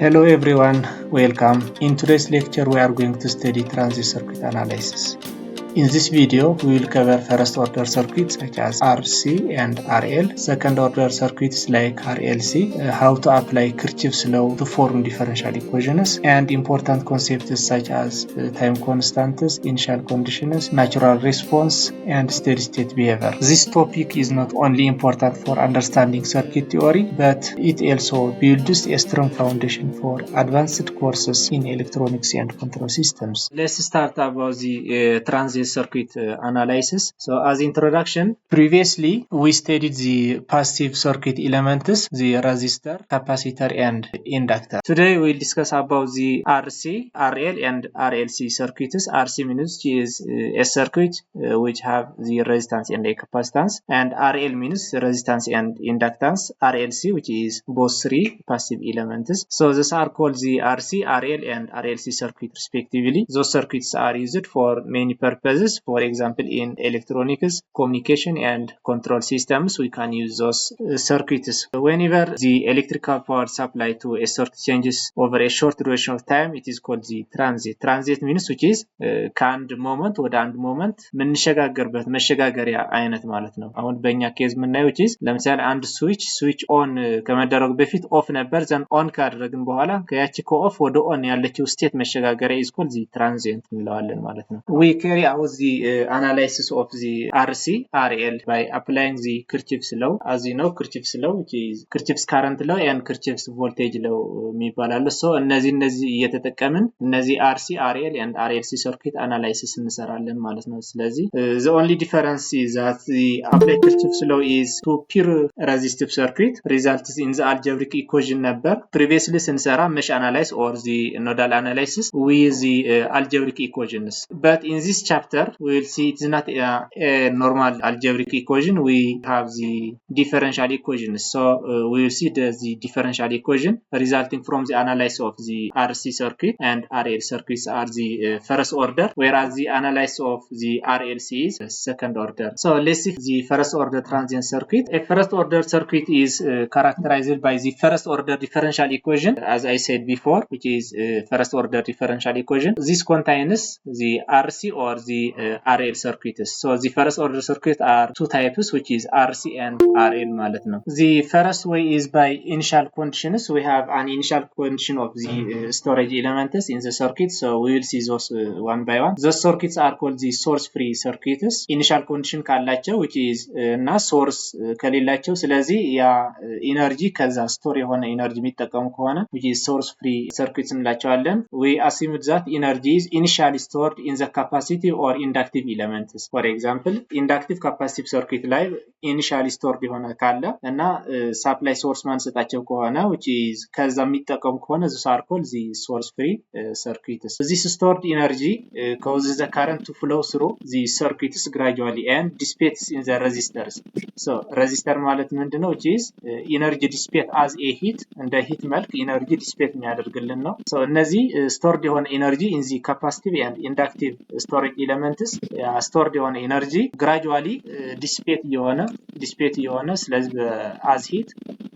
Hello everyone, welcome. In today's lecture we are going to study transit circuit analysis. In this video, we will cover first order circuits such as RC and RL, second order circuits like RLC, how to apply Kirchhoff's law to form differential equations, and important concepts such as time constants, initial conditions, natural response, and steady state behavior. This topic is not only important for understanding circuit theory, but it also builds a strong foundation for advanced courses in electronics and control systems. Let's start about the transit circuit analysis. So as introduction, previously we studied the passive circuit elements, the resistor, capacitor, and inductor. Today we'll discuss about the RC, RL, and RLC circuits. RC means is a circuit which have the resistance and the capacitance, and RL means resistance and inductance. RLC, which is both three passive elements. So these are called the RC, RL, and RLC circuit respectively. Those circuits are used for many purposes. For example, in electronics, communication, and control systems, we can use those circuits. Whenever the electrical power supply to a circuit changes over a short duration of time, it is called the transit. Transit means which is ከአንድ ሞመንት ወደ አንድ ሞመንት የምንሸጋገርበት መሸጋገሪያ አይነት ማለት ነው። አሁን በእኛ ኬዝ የምናየው ቺዝ ለምሳሌ አንድ ስዊች ኦን ከመደረጉ በፊት ኦፍ ነበር፣ ዘን ኦን ካደረግን በኋላ ከያቺ ከኦፍ ወደ ኦን ያለችው ስቴት መሸጋገሪያ is called the transient እንለዋለን ማለት ነው። We carry out the analysis of the RC, RL by applying the Kirchhoff's law. As you know, Kirchhoff's law, which is Kirchhoff's current law and Kirchhoff's voltage law የሚባላሉ። so እነዚህ እየተጠቀምን እነዚህ RC, RL and RLC circuit analysis እንሰራለን ማለት ነው። ስለዚህ the only difference is that the applied Kirchhoff's law is to pure resistive circuit results in the algebraic equation ነበር previously ስንሰራ mesh analysis or the nodal analysis with the algebraic equations, but in this chapter we will see it's not a normal algebraic equation, we have the differential equations. So we will see the differential equation resulting from the analysis of the RC circuit and RL circuits are the first order, whereas the analysis of the RLC is second order. So let's see the first order transient circuit. A first order circuit is characterized by the first order differential equation, as I said before, which is first order differential equation. This contains the RC or the RL circuits. So the first order circuit are two types, which is RC and RL ማለት ነው. The first way is by initial conditions. We have an initial condition of the storage elements in the circuit, so we will see those one by one. Those circuits are called the source free circuits. Initial condition ካላቸው which is እና source ከሌላቸው ስለዚህ ያ ኢነርጂ ከዛ ስቶር የሆነ ኢነርጂ የሚጠቀሙ ከሆነ which is source free circuits እንላቸዋለን. We assume that energy is initially stored in the capacitive or inductive elements. For example, inductive capacitive circuit ላይ initially stored የሆነ ካለ እና supply source ማንሰጣቸው ከሆነ which is ከዛ የሚጠቀሙ ከሆነ those are called the source free circuits. This stored energy causes the current to flow through the circuits gradually and dissipates in the resistors. So resistor ማለት ምንድነው? which is energy dissipate as a heat, እንደ heat መልክ energy dissipate የሚያደርግልን ነው። so እነዚህ stored የሆነ energy in the capacitive and inductive storage elements stored የሆነ energy gradually dissipate የሆነ ስለዚህ as heat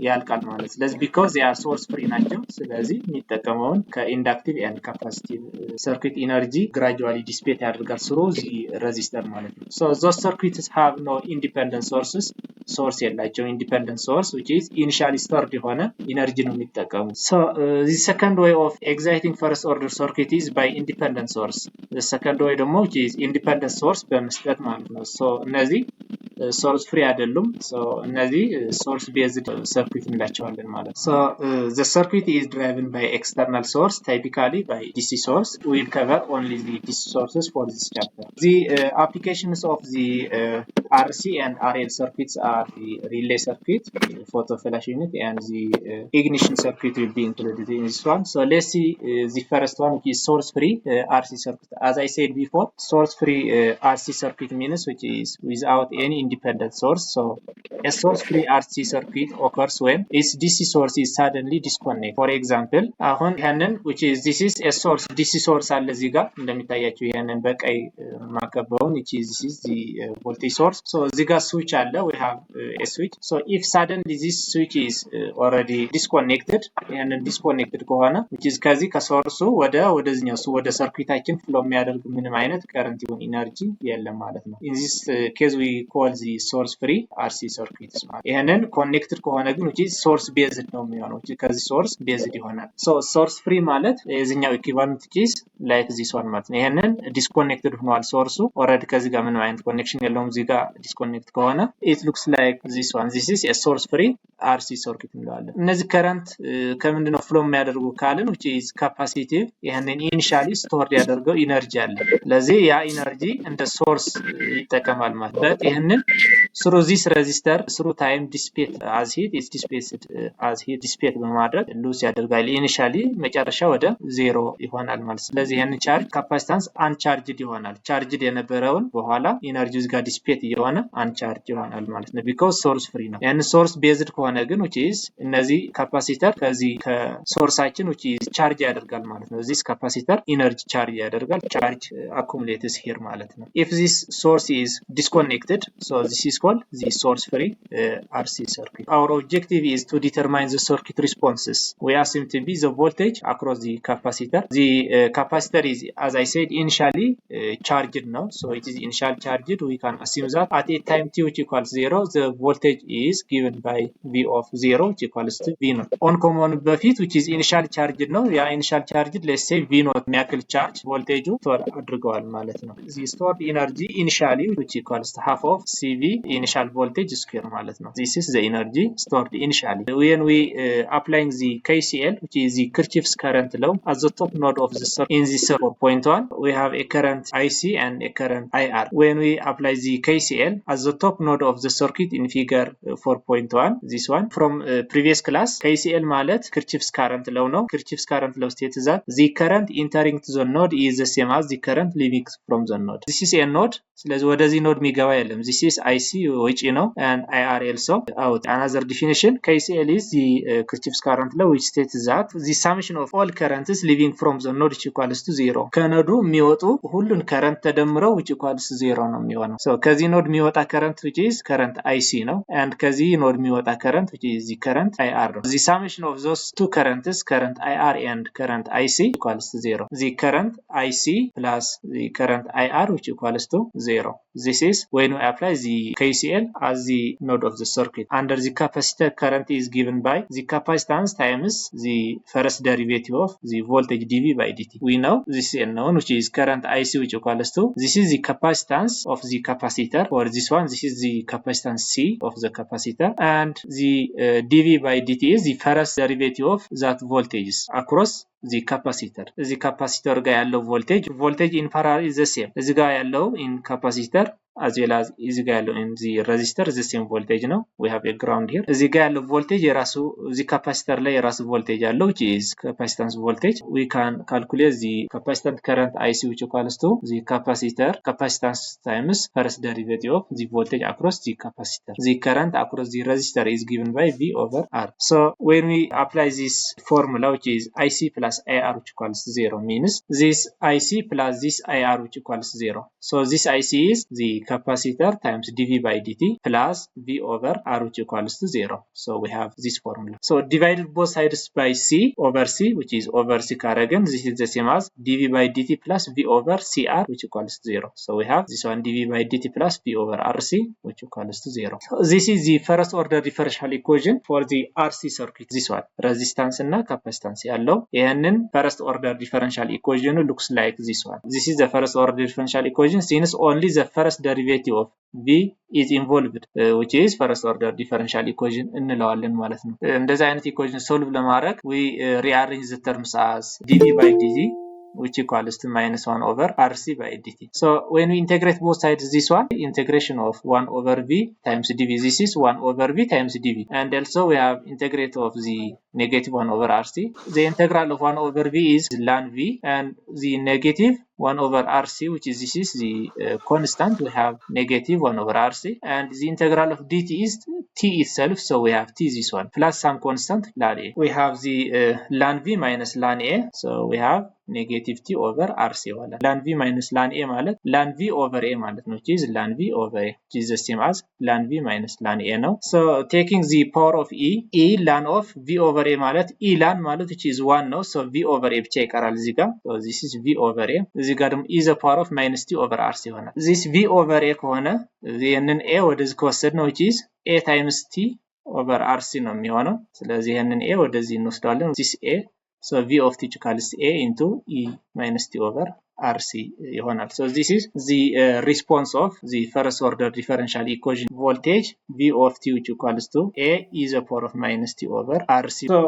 ያልቃል ማለት። ስለዚህ because they are source free ናቸው፣ ስለዚህ የሚጠቀመውን ከኢንዳክቲቭ and capacitive circuit energy gradually dissipate ያደርጋል through the resistor ማለት ነው። so those circuits have no independent sources, source የላቸው independent source which is initially stored የሆነ energy ነው የሚጠቀሙ። so the second way of exciting first order circuit is by independent source. the second way ደግሞ which is independent source በመስጠት ማለት ነው። so እነዚህ source free አይደሉም፣ so እነዚህ source based circuit እንላቸዋለን ማለት። so the circuit is driven by external source, typically by DC source. We will cover only the DC sources for this chapter. The applications of the RC and RL circuits are the relay circuit, photo flash unit, and the ignition circuit will be included in this one. So let's see the first one, which is source free RC circuit. As I said before, source free RC circuit means which is without any independent source. So a source-free RC circuit occurs when its DC source is suddenly disconnected. For example, አሁን ይሄንን which is this is a source DC source አለ እዚህ ጋር እንደሚታያችሁ ይሄንን በቀይ ማከበውን which is this is the voltage source. So እዚህ ጋር switch አለ, we have a switch. So if suddenly this switch is already disconnected, ይሄንን disconnected ከሆነ which is ከዚህ ከሶርሱ ወደዚህኛው ወደ ሰርኪታችን ፍሎ የሚያደርግ ምንም አይነት current ይሁን ኢነርጂ የለም ማለት ነው. In this case we call the source free RC circuits ማለት ይሄንን ኮኔክትድ ከሆነ ግን which is source based ነው የሚሆነው ከዚህ source based ይሆናል. So source free ማለት የዚህኛው equivalent is like this one ማለት ነው. ይሄንን disconnected ሆኗል ሶርሱ ኦሬዲ ከዚህ ጋር ምንም አይነት ኮኔክሽን የለውም እዚህ ጋር ዲስኮኔክት ከሆነ it looks like this one. This is a source free RC circuit እንላለን. እነዚህ current ከምንድነው ፍሎ የሚያደርጉ ካልን which is capacitive ይሄንን initially stored ያደርገው ኢነርጂ አለ ለዚህ ያ ኢነርጂ እንደ ሶርስ ይጠቀማል ማለት ነው. ይሄንን through this resistor through time dissipate as heat is dissipated as heat dissipate በማድረግ ሉዝ ያደርጋል ኢኒሺያሊ መጨረሻ ወደ ዜሮ ይሆናል ማለት ነው. ስለዚህ ይሄን ቻርጅ ካፓሲታንስ አንቻርጅድ ይሆናል ቻርጅድ የነበረውን በኋላ ኢነርጂው ጋር ዲሲፔት እየሆነ አንቻርጅ ይሆናል ማለት ነው because source free ነው. ያን ሶርስ ቤዝድ ከሆነ ግን which is እነዚህ ካፓሲተር ከዚህ ከሶርሳችን which is ቻርጅ ያደርጋል ማለት ነው. this capacitor ኢነርጂ ቻርጅ ያደርጋል charge accumulates here ማለት ነው. if this source is disconnected so this is called the source free RC circuit. Our objective is to determine the circuit responses. We assume to be the voltage across the capacitor. The capacitor is, as I said, initially charged now, so it is initially charged. We can assume that at a time t which equals 0 the voltage is given by v of 0 which equals to v naught. On common በፊት which is initially charged ነው ያ initial charged let's say v naught የሚያክል charge voltage ስቶር አድርገዋል ማለት ነው. the stored energy initially which equals to half of cv initial voltage square ማለት ነው. this is the energy stored initially. When we applying the KCL which is the Kirchhoff's current law at the top node of the circuit in this 4.1 we have a current IC and a current IR. When we apply the KCL at the top node of the circuit in figure 4.1 this one from previous class KCL ማለት Kirchhoff's current law ነው. Kirchhoff's current law states that the current entering to the node is the same as the current leaving from the node. This is a node ስለዚህ ወደዚህ ኖድ የሚገባ የለም. this is IC which you know and IR also out. Another definition KCL is the Kirchhoff's current law which states that the summation of all currents leaving from the node which equals to 0 ከኖዱ የሚወጡ ሁሉን current ተደምረው which equals to 0 ነው የሚሆነው. so ከዚህ ኖድ የሚወጣ current which is current IC ነው and ከዚህ ኖድ የሚወጣ current which is the current IR ነው. the summation of those two currents current IR and current IC equals to 0. the current IC plus the current IR which equals to 0. This is when we apply the KCL as the node of the circuit. Under the capacitor current is given by the capacitance times the first derivative of the voltage dV by dt. We know this is unknown which is current IC which equals to this is the capacitance of the capacitor or this one this is the capacitance C of the capacitor and the dV by dt is the first derivative of that voltage across the capacitor. the capacitor ጋር ያለው voltage in parallel is the same. እዚህ ጋር ያለው in capacitor as well as እዚህ ጋር ያለው in the resistor the same voltage ነው. we have a ground here. እዚህ ጋር ያለው voltage የራሱ እዚህ capacitor ላይ የራሱ voltage ያለው which is capacitance voltage. we can calculate the capacitance current IC which equals to the capacitance times first derivative of the voltage across the capacitor. the current across the resistor is given by V over R. So when we apply this formula which is IC plus IR which equals 0 means this IC plus this IR which equals 0. So this IC is the capacitor times dV by dt plus V over R which equals to 0. So we have this formula. So divided both sides by C over C which is over C again this is the same as dV by dt plus V over CR which equals to 0. So we have this one dV by dt plus V over RC which equals to 0. So this is the first order differential equation for the RC circuit. This one resistance እና capacitance ያለው ይሄንን first order differential equation looks like this one. This is the first order differential equation since only the first derivative of V is involved which is first order differential equation እንለዋለን ማለት ነው. እንደዚህ አይነት equation solve ለማድረግ we rearrange the terms as dV by dt which equals to minus 1 over RC by dt. So when we integrate both sides this one integration of 1 over V times dV this is 1 over V times dV and also we have integrate of the negative 1 over RC. The integral of 1 over V is ln V, and the negative 1 over RC, which is this is the constant, we have negative 1 over RC, and the integral of dt is t itself, so we have t this one plus some constant ln A. We have the ln V minus ln A, so we have negative t over RC ማለት ln V minus ln A ማለት ln V over A ማለት ነው, which is ln V over A, which is the same as ln V minus ln A ነው. So taking the power of E ln of V over A ማለት E ln ማለት which is 1 ነው, so V over A ብቻ ይቀራል እዚህ ጋር, so this is V over A። እዚህ ጋር ደግሞ E the power of minus t over RC ይሆናል። this V over A ከሆነ ይሄንን A ወደዚህ ከወሰድ ነው which is A times t over RC ነው የሚሆነው። ስለዚህ ይሄንን A ወደዚህ እንወስዳለን፣ this A, so V of t equals A into E minus t over RC ይሆናል። So this is the response of the first order differential equation voltage V of t which equals to A e the power of minus t over RC. So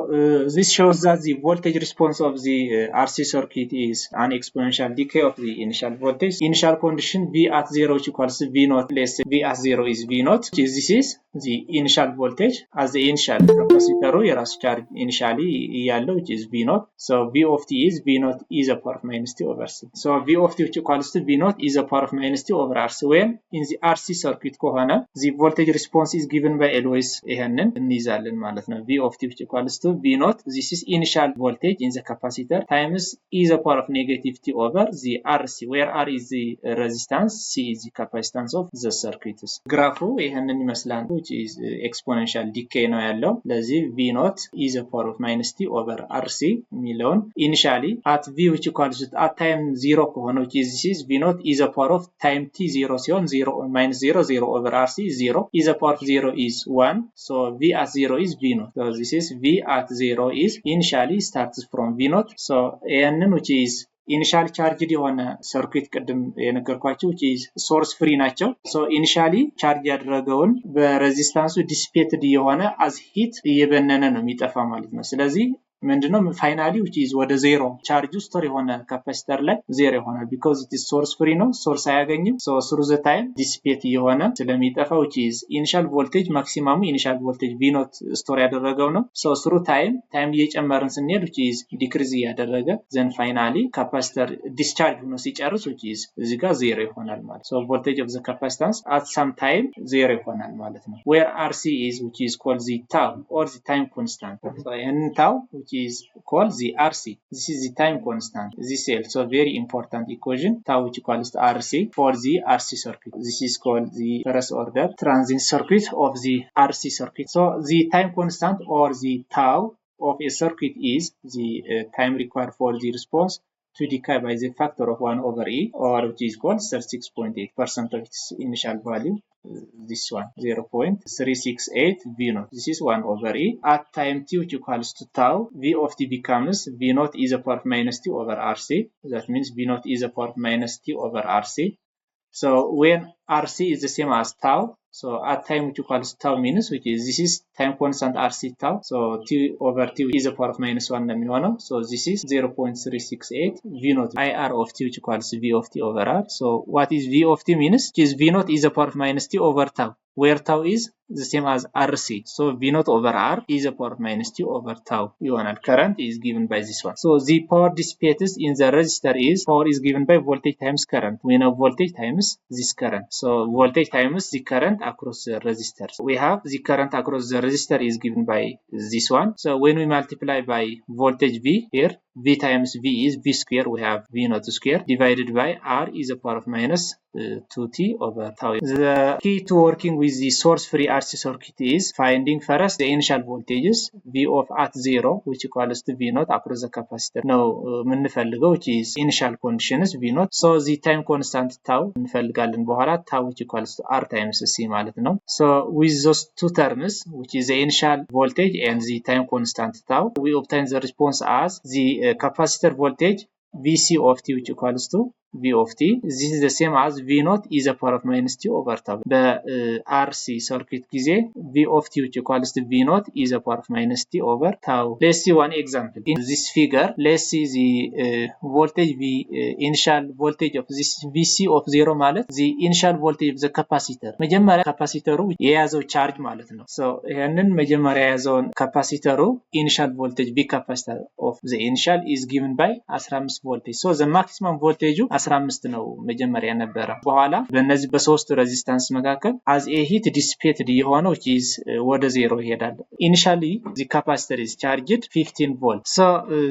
this shows that the voltage response of the RC circuit is an exponential decay of the initial voltage. Initial condition V at 0 which equals to V naught, let's say V at 0 is V naught, which is this is the initial voltage as the initial capacitor የራሱ ቻርጅ initially ያለው which is V naught, so V of t is V naught e the power of minus t over C. So V of t which equals to V naught is the power of minus t over RC. When in the RC circuit ከሆነ the voltage response is given by always ይሄንን እንይዛለን ማለት ነው። V of t which equals to V naught, this is initial voltage in the capacitor, times e the power of negative t over the RC, where R is the resistance, C is the capacitance of the circuit. ግራፉ ይሄንን ይመስላል, which is exponential decay ነው ያለው። ለዚህ V naught e the power of minus t over RC የሚለውን initially at V which equals to at time 0 ከሆነ which is this is V naught e the power of time t 0 ሲሆን 0 minus 0 0 over RC is 0, e the power of 0 is 1, so V at 0 is V naught, so this is V at 0 is initially starts from V naught. So ይሄንን which is ኢኒሻል ቻርጅድ የሆነ ሰርኪት ቅድም የነገርኳችሁ which is source free ናቸው። so ኢኒሻሊ ቻርጅ ያደረገውን በሬዚስታንሱ ዲሲፔትድ የሆነ as heat እየበነነ ነው የሚጠፋ ማለት ነው። ስለዚህ ምንድነው ፋይናሊ which is ወደ ዜሮ ቻርጅ ስቶር የሆነ ካፓሲተር ላይ ዜሮ ይሆናል because it is source free ነው፣ ሶርስ አያገኝም። so through the time dissipate የሆነ ስለሚጠፋ which is initial voltage maximum initial voltage V naught ስቶር ያደረገው ነው። so through time እየጨመርን ስንሄድ which is decrease ያደረገ then finally capacitor discharge ሆኖ ሲጨርስ which is እዚህ ጋር ዜሮ ይሆናል ማለት so voltage of the capacitance at some time ዜሮ ይሆናል ማለት ነው። where RC is which is called the tau or the time constant, so ይሄንን tau which is called the RC, this is the time constant, this is also very important equation, tau which equals to RC for the RC circuit. This is called the first order transient circuit of the RC circuit. So the time constant or the tau of a circuit is the time required for the response to decay by the factor of 1 over E, or which is called 36.8% of its initial value. This one 0.368 V naught, this is 1 over E. At time t which equals to tau, V of t becomes V naught e the power of minus t over RC, that means V naught e the power of minus t over RC. So when RC is the same as tau, so at time which equals tau means which is this is time constant RC tau, so t over t is the power of minus 1 ነው የሚሆነው, so this is 0.368 V naught IR of t which equals V of t over R. So what is V of t means which is V naught is the power of minus t over tau, where tau is the same as RC, so V naught over R is the power of minus t over tau ይሆናል። current is given by this one, so the power dissipated in the resistor is power is given by voltage times current. We know voltage times this current, so voltage times the current across the resistor. We have the current across the resistor is given by this one, so when we multiply by voltage V here, V times V is V square, we have V naught square divided by R is the power of minus 2t over tau. The key to working with the source free RC circuit is finding first the initial voltages V of at 0 which equals to V naught across the capacitor. Now የምንፈልገው which is initial conditions V naught, so the time constant tau እንፈልጋለን በኋላ tau which equals to R times C ማለት ነው። so with those two terms which is the initial voltage and the time constant tau, we obtain the response as the capacitor voltage Vc of t which equals to V of t. This is the same as V naught e the power of minus t over tau. RC circuit ጊዜ V of t which equals to V naught e the power of minus t over tau. Let's see one example. In this figure, let's see the voltage initial voltage of this VC of 0 ማለት the initial voltage of the capacitor. መጀመሪያ ካፓሲተሩ የያዘው ቻርጅ ማለት ነው። so ያንን መጀመሪያ የያዘውን ካፓሲተሩ initial voltage V capacitor of the initial is given by 15 voltage. so the maximum voltage 15 ነው መጀመሪያ ነበረ። በኋላ በእነዚህ በሶስት ሬዚስታንስ መካከል as a heat dissipated የሆነው is ወደ 0 ይሄዳል። initially the capacitor is charged 15 volt. so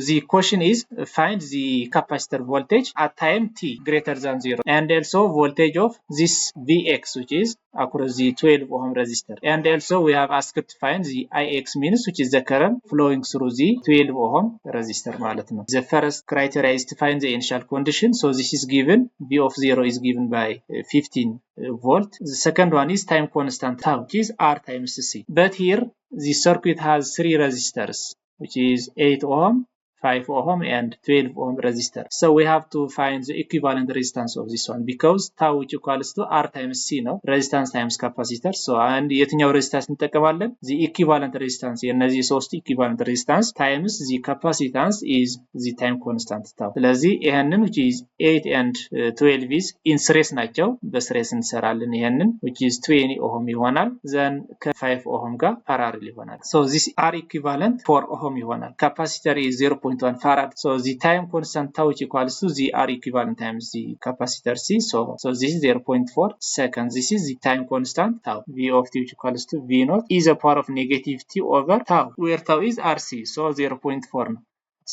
the question is find the capacitor voltage at time t greater than 0 and also voltage of this Vx which is across the 12 ohm resistor. And also we have asked to find the Ix means which is the current flowing through the 12 ohm resistor ማለት ነው። The first criteria is to find the initial condition. So this is given, V of 0 is given by 15 volt. The second one is time constant tau, which is R times C. But here the circuit has 3 resistors, which is 8 ohm, 5 ohm and 12 ohm resistor. So we have to find the equivalent resistance of this one because tau which equals to R times C ነው resistance times capacitor. so and የትኛው resistance እንጠቀማለን? the equivalent resistance የነዚህ ሶስት equivalent resistance times the capacitance is the time constant tau. ስለዚህ ይሄንን which is 8 and 12 is in series ናቸው በseries እንሰራለን። ይሄንን which is 20 ohm ይሆናል then ከ5 ohm ጋር parallel ይሆናል። so this R equivalent 4 ohm ይሆናል። capacitor is 0.1 farad. so the time constant tau which equals to the R equivalent times the capacitor C. so this is 0.4 seconds. This is the time constant tau. V of t which equals to V naught is a power of negative t over tau, where tau is RC, so 0.4 ነው።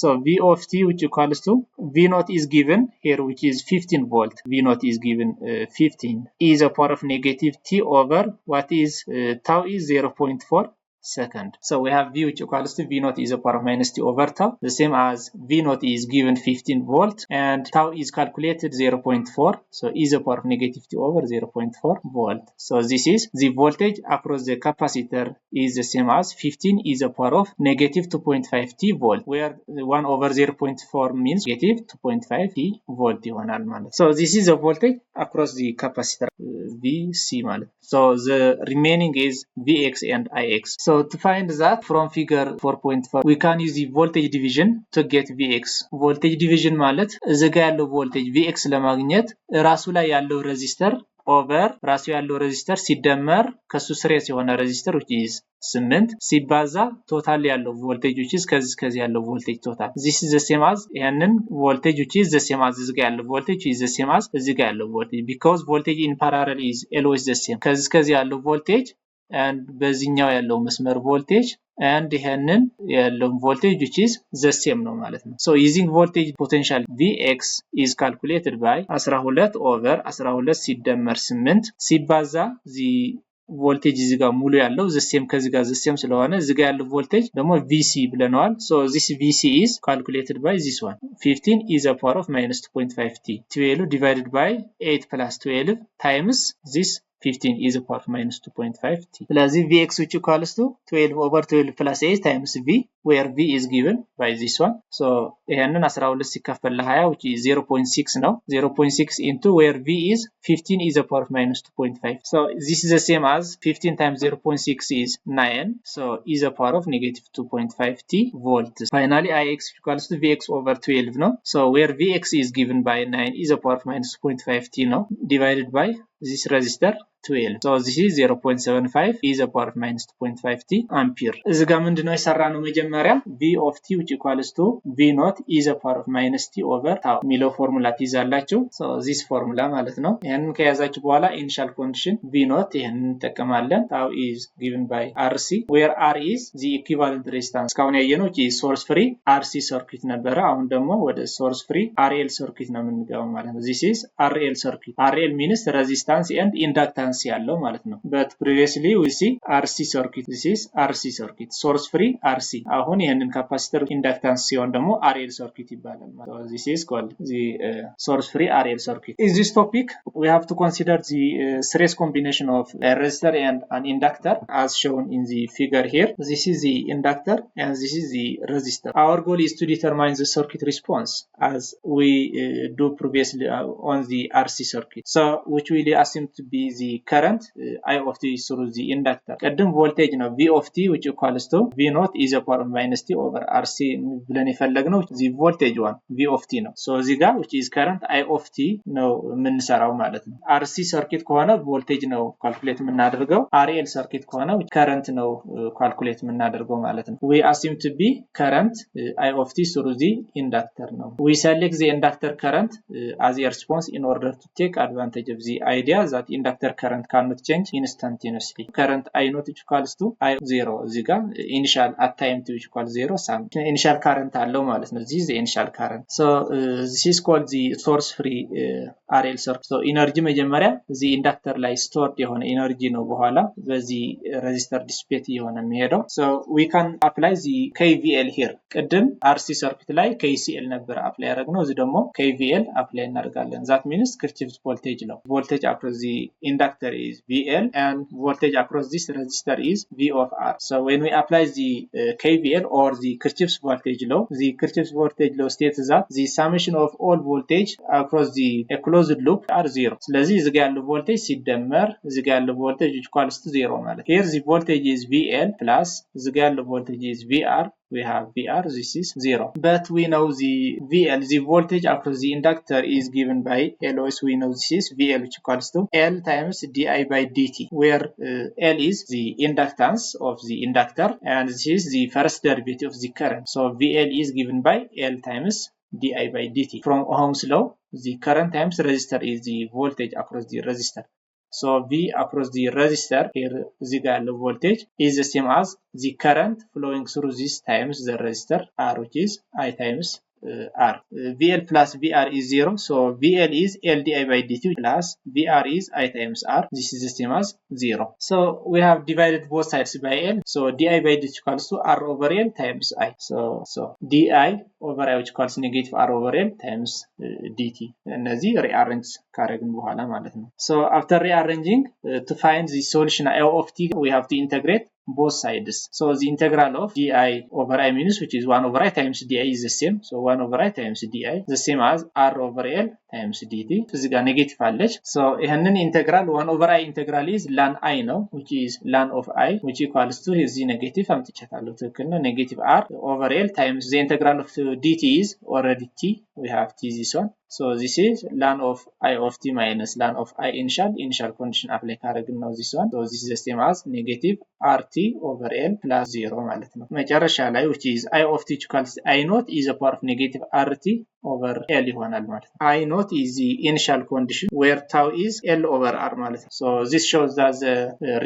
so V of t which equals to V naught is given here which is 15 volt. V naught is given 15 is a power of negative t over what is tau is 0.4 second. so we have V which equals to V naught is a power of minus t over tau, the same as V naught is given 15 volt and tau is calculated 0.4, so is a power of negative t over 0.4 volt. so this is the voltage across the capacitor is the same as 15 is a power of negative 2.5 t volt, where 1 over 0.4 means negative 2.5 t volt ይሆናል ማለት። so this is the voltage across the capacitor VC ማለት። so the remaining is Vx and Ix. so to find that from figure 4.4 we can use the voltage division to get Vx. voltage division ማለት እዚህ ጋር ያለው voltage Vx ለማግኘት ራሱ ላይ ያለው resistor over ራሱ ያለው resistor ሲደመር ከሱ ስሬስ የሆነ resistor which is 8 ሲባዛ ቶታል ያለው voltage which is ከዚህ ያለው voltage total. this is the same as ያንን voltage which is the same as እዚህ ጋር ያለው voltage is the same as እዚህ ጋር ያለው voltage because voltage in parallel is always the same. ከዚህ ያለው voltage and በዚህኛው ያለው መስመር voltage and ይሄንን ያለው voltage which is the same ነው ማለት ነው። so using voltage potential Vx is calculated by 12 over 12 ሲደመር 8 ሲባዛ the voltage እዚህ ጋር ሙሉ ያለው the same ከዚህ ጋር the same ስለሆነ እዚህ ጋር ያለው voltage ደግሞ Vc ብለናል። so this Vc is calculated by this one 15 is a power of minus 2.5 t 12 divided by 8 plus 12 times this 15 is a power of minus 2.5 t. ስለዚህ Vx which equals to 12 over 12 plus 8 times V, where V is given by this one. so ይሄንን 12 ሲካፈል ለ20 which is 0.6 ነው። 0.6 into where V is 15 is a power of minus 2.5. so this is the same as 15 times 0.6 is 9. so is a power of negative 2.5 t volts. finally Ix equals to Vx over 12 ነው። so where Vx is given by 9 is a power of minus 2.5 t ነው divided by this resistor 12. so this is 0.75 is a power of minus 2.5 t ampere. እዚህ ጋር ምንድነው የሰራነው መጀመሪያ V of t which equals to V naught is a power of minus t over tau የሚለው ፎርሙላ ትይዛላችሁ። so this formula ማለት ነው። ይሄንን ከያዛችሁ በኋላ initial condition V naught ይሄንን እንጠቀማለን። tau is given by RC, where R is the equivalent resistance. እስካሁን ያየነው source free RC circuit ነበረ። አሁን ደግሞ ወደ source free RL circuit ነው የምንገባው ማለት ነው። this is RL circuit. RL means resistance and inductance inductance ያለው ማለት ነው but previously we see RC circuit this is RC circuit source free RC አሁን ይሄንን ካፓሲተር inductance ሲሆን ደግሞ RL circuit ይባላል ማለት ነው this is called the source free RL circuit in this topic we have to consider the series combination of a resistor and an inductor as shown in the figure here this is the inductor and this is the resistor our goal is to determine the circuit response as we do previously on the RC circuit so which will assume to be the current I of t through the inductor ቀደም voltage ነው V of t which equals to V naught is a power minus t over RC ብለን የፈለግነው the voltage one V of t ነው so እዚህ ጋር which is current I of t ነው የምንሰራው ማለት ነው RC circuit ከሆነ voltage ነው calculate የምናደርገው RL circuit ከሆነ current ነው calculate የምናደርገው ማለት ነው we assume to be current I of t through the inductor ነው we select the inductor current as a response in order to take advantage of the idea that inductor current cannot change instantaneously current I naught equals to I 0 እዚህ ጋር initial at time t equals 0 some initial current አለው ማለት ነው this is the initial current so this is called the source free RL circuit so energy መጀመሪያ እዚህ ኢንዳክተር ላይ stored የሆነ energy ነው በኋላ በዚህ resistor dissipate የሆነ የሚሄደው so we can apply the KVL here ቅድም RC circuit ላይ KCL ነበር apply ያደረግነው እዚህ ደግሞ KVL apply እናደርጋለን that means Kirchhoff's voltage law voltage across the inductor is VL and voltage across this resistor is V of R so when we apply the KVL or the Kirchhoff's voltage law the Kirchhoff's voltage law states that the summation of all voltage across the closed loop are 0 ስለዚህ እዚህ ጋር ያለው voltage ሲደመር እዚህ ጋር ያለው voltage equals to 0 ማለት here the voltage is VL plus እዚህ ጋር ያለው voltage is VR we have VR this is 0 but we know the VL the voltage across the inductor is given by LOS we know this is VL which equals to L times di by dt where L is the inductance of the inductor and this is the first derivative of the current so VL is given by L times di by dt from Ohm's law the current times resistor is the voltage across the resistor so V across the resistor here the voltage is the same as the current flowing through this times the resistor R which is I times R VL plus VR is 0 so VL is LDI by dt plus VR is I times R this is the same as 0 so we have divided both sides by L so di by dt equals to R over L times I so di over I which equals negative R over L times dt እነዚህ rearrange ካረግን በኋላ ማለት ነው so after rearranging to find the solution I of t we have to integrate both sides so the integral of di over I minus which is 1 over I times di is the same so 1 over I times di the same as R over L times dt እዚህ ጋር ኔጌቲቭ አለች so ይሄንን ኢንተግራል 1 over I integral is ln I ነው which is ln of I which equals to እዚህ ኔጌቲቭ አምጥቻታለሁ ትክክል ነው ኔጌቲቭ R over L times the integral of dt is already t we have t this one so this is ln of I of t minus ln of I initial condition apply ካረግን ነው this one so this is the same as negative RT over L plus 0 ማለት ነው መጨረሻ ላይ which is I of t equals I naught is a part of negative RT over L ይሆናል ማለት ነው I naught is the initial condition where tau is L over R ማለት ነው so this shows that the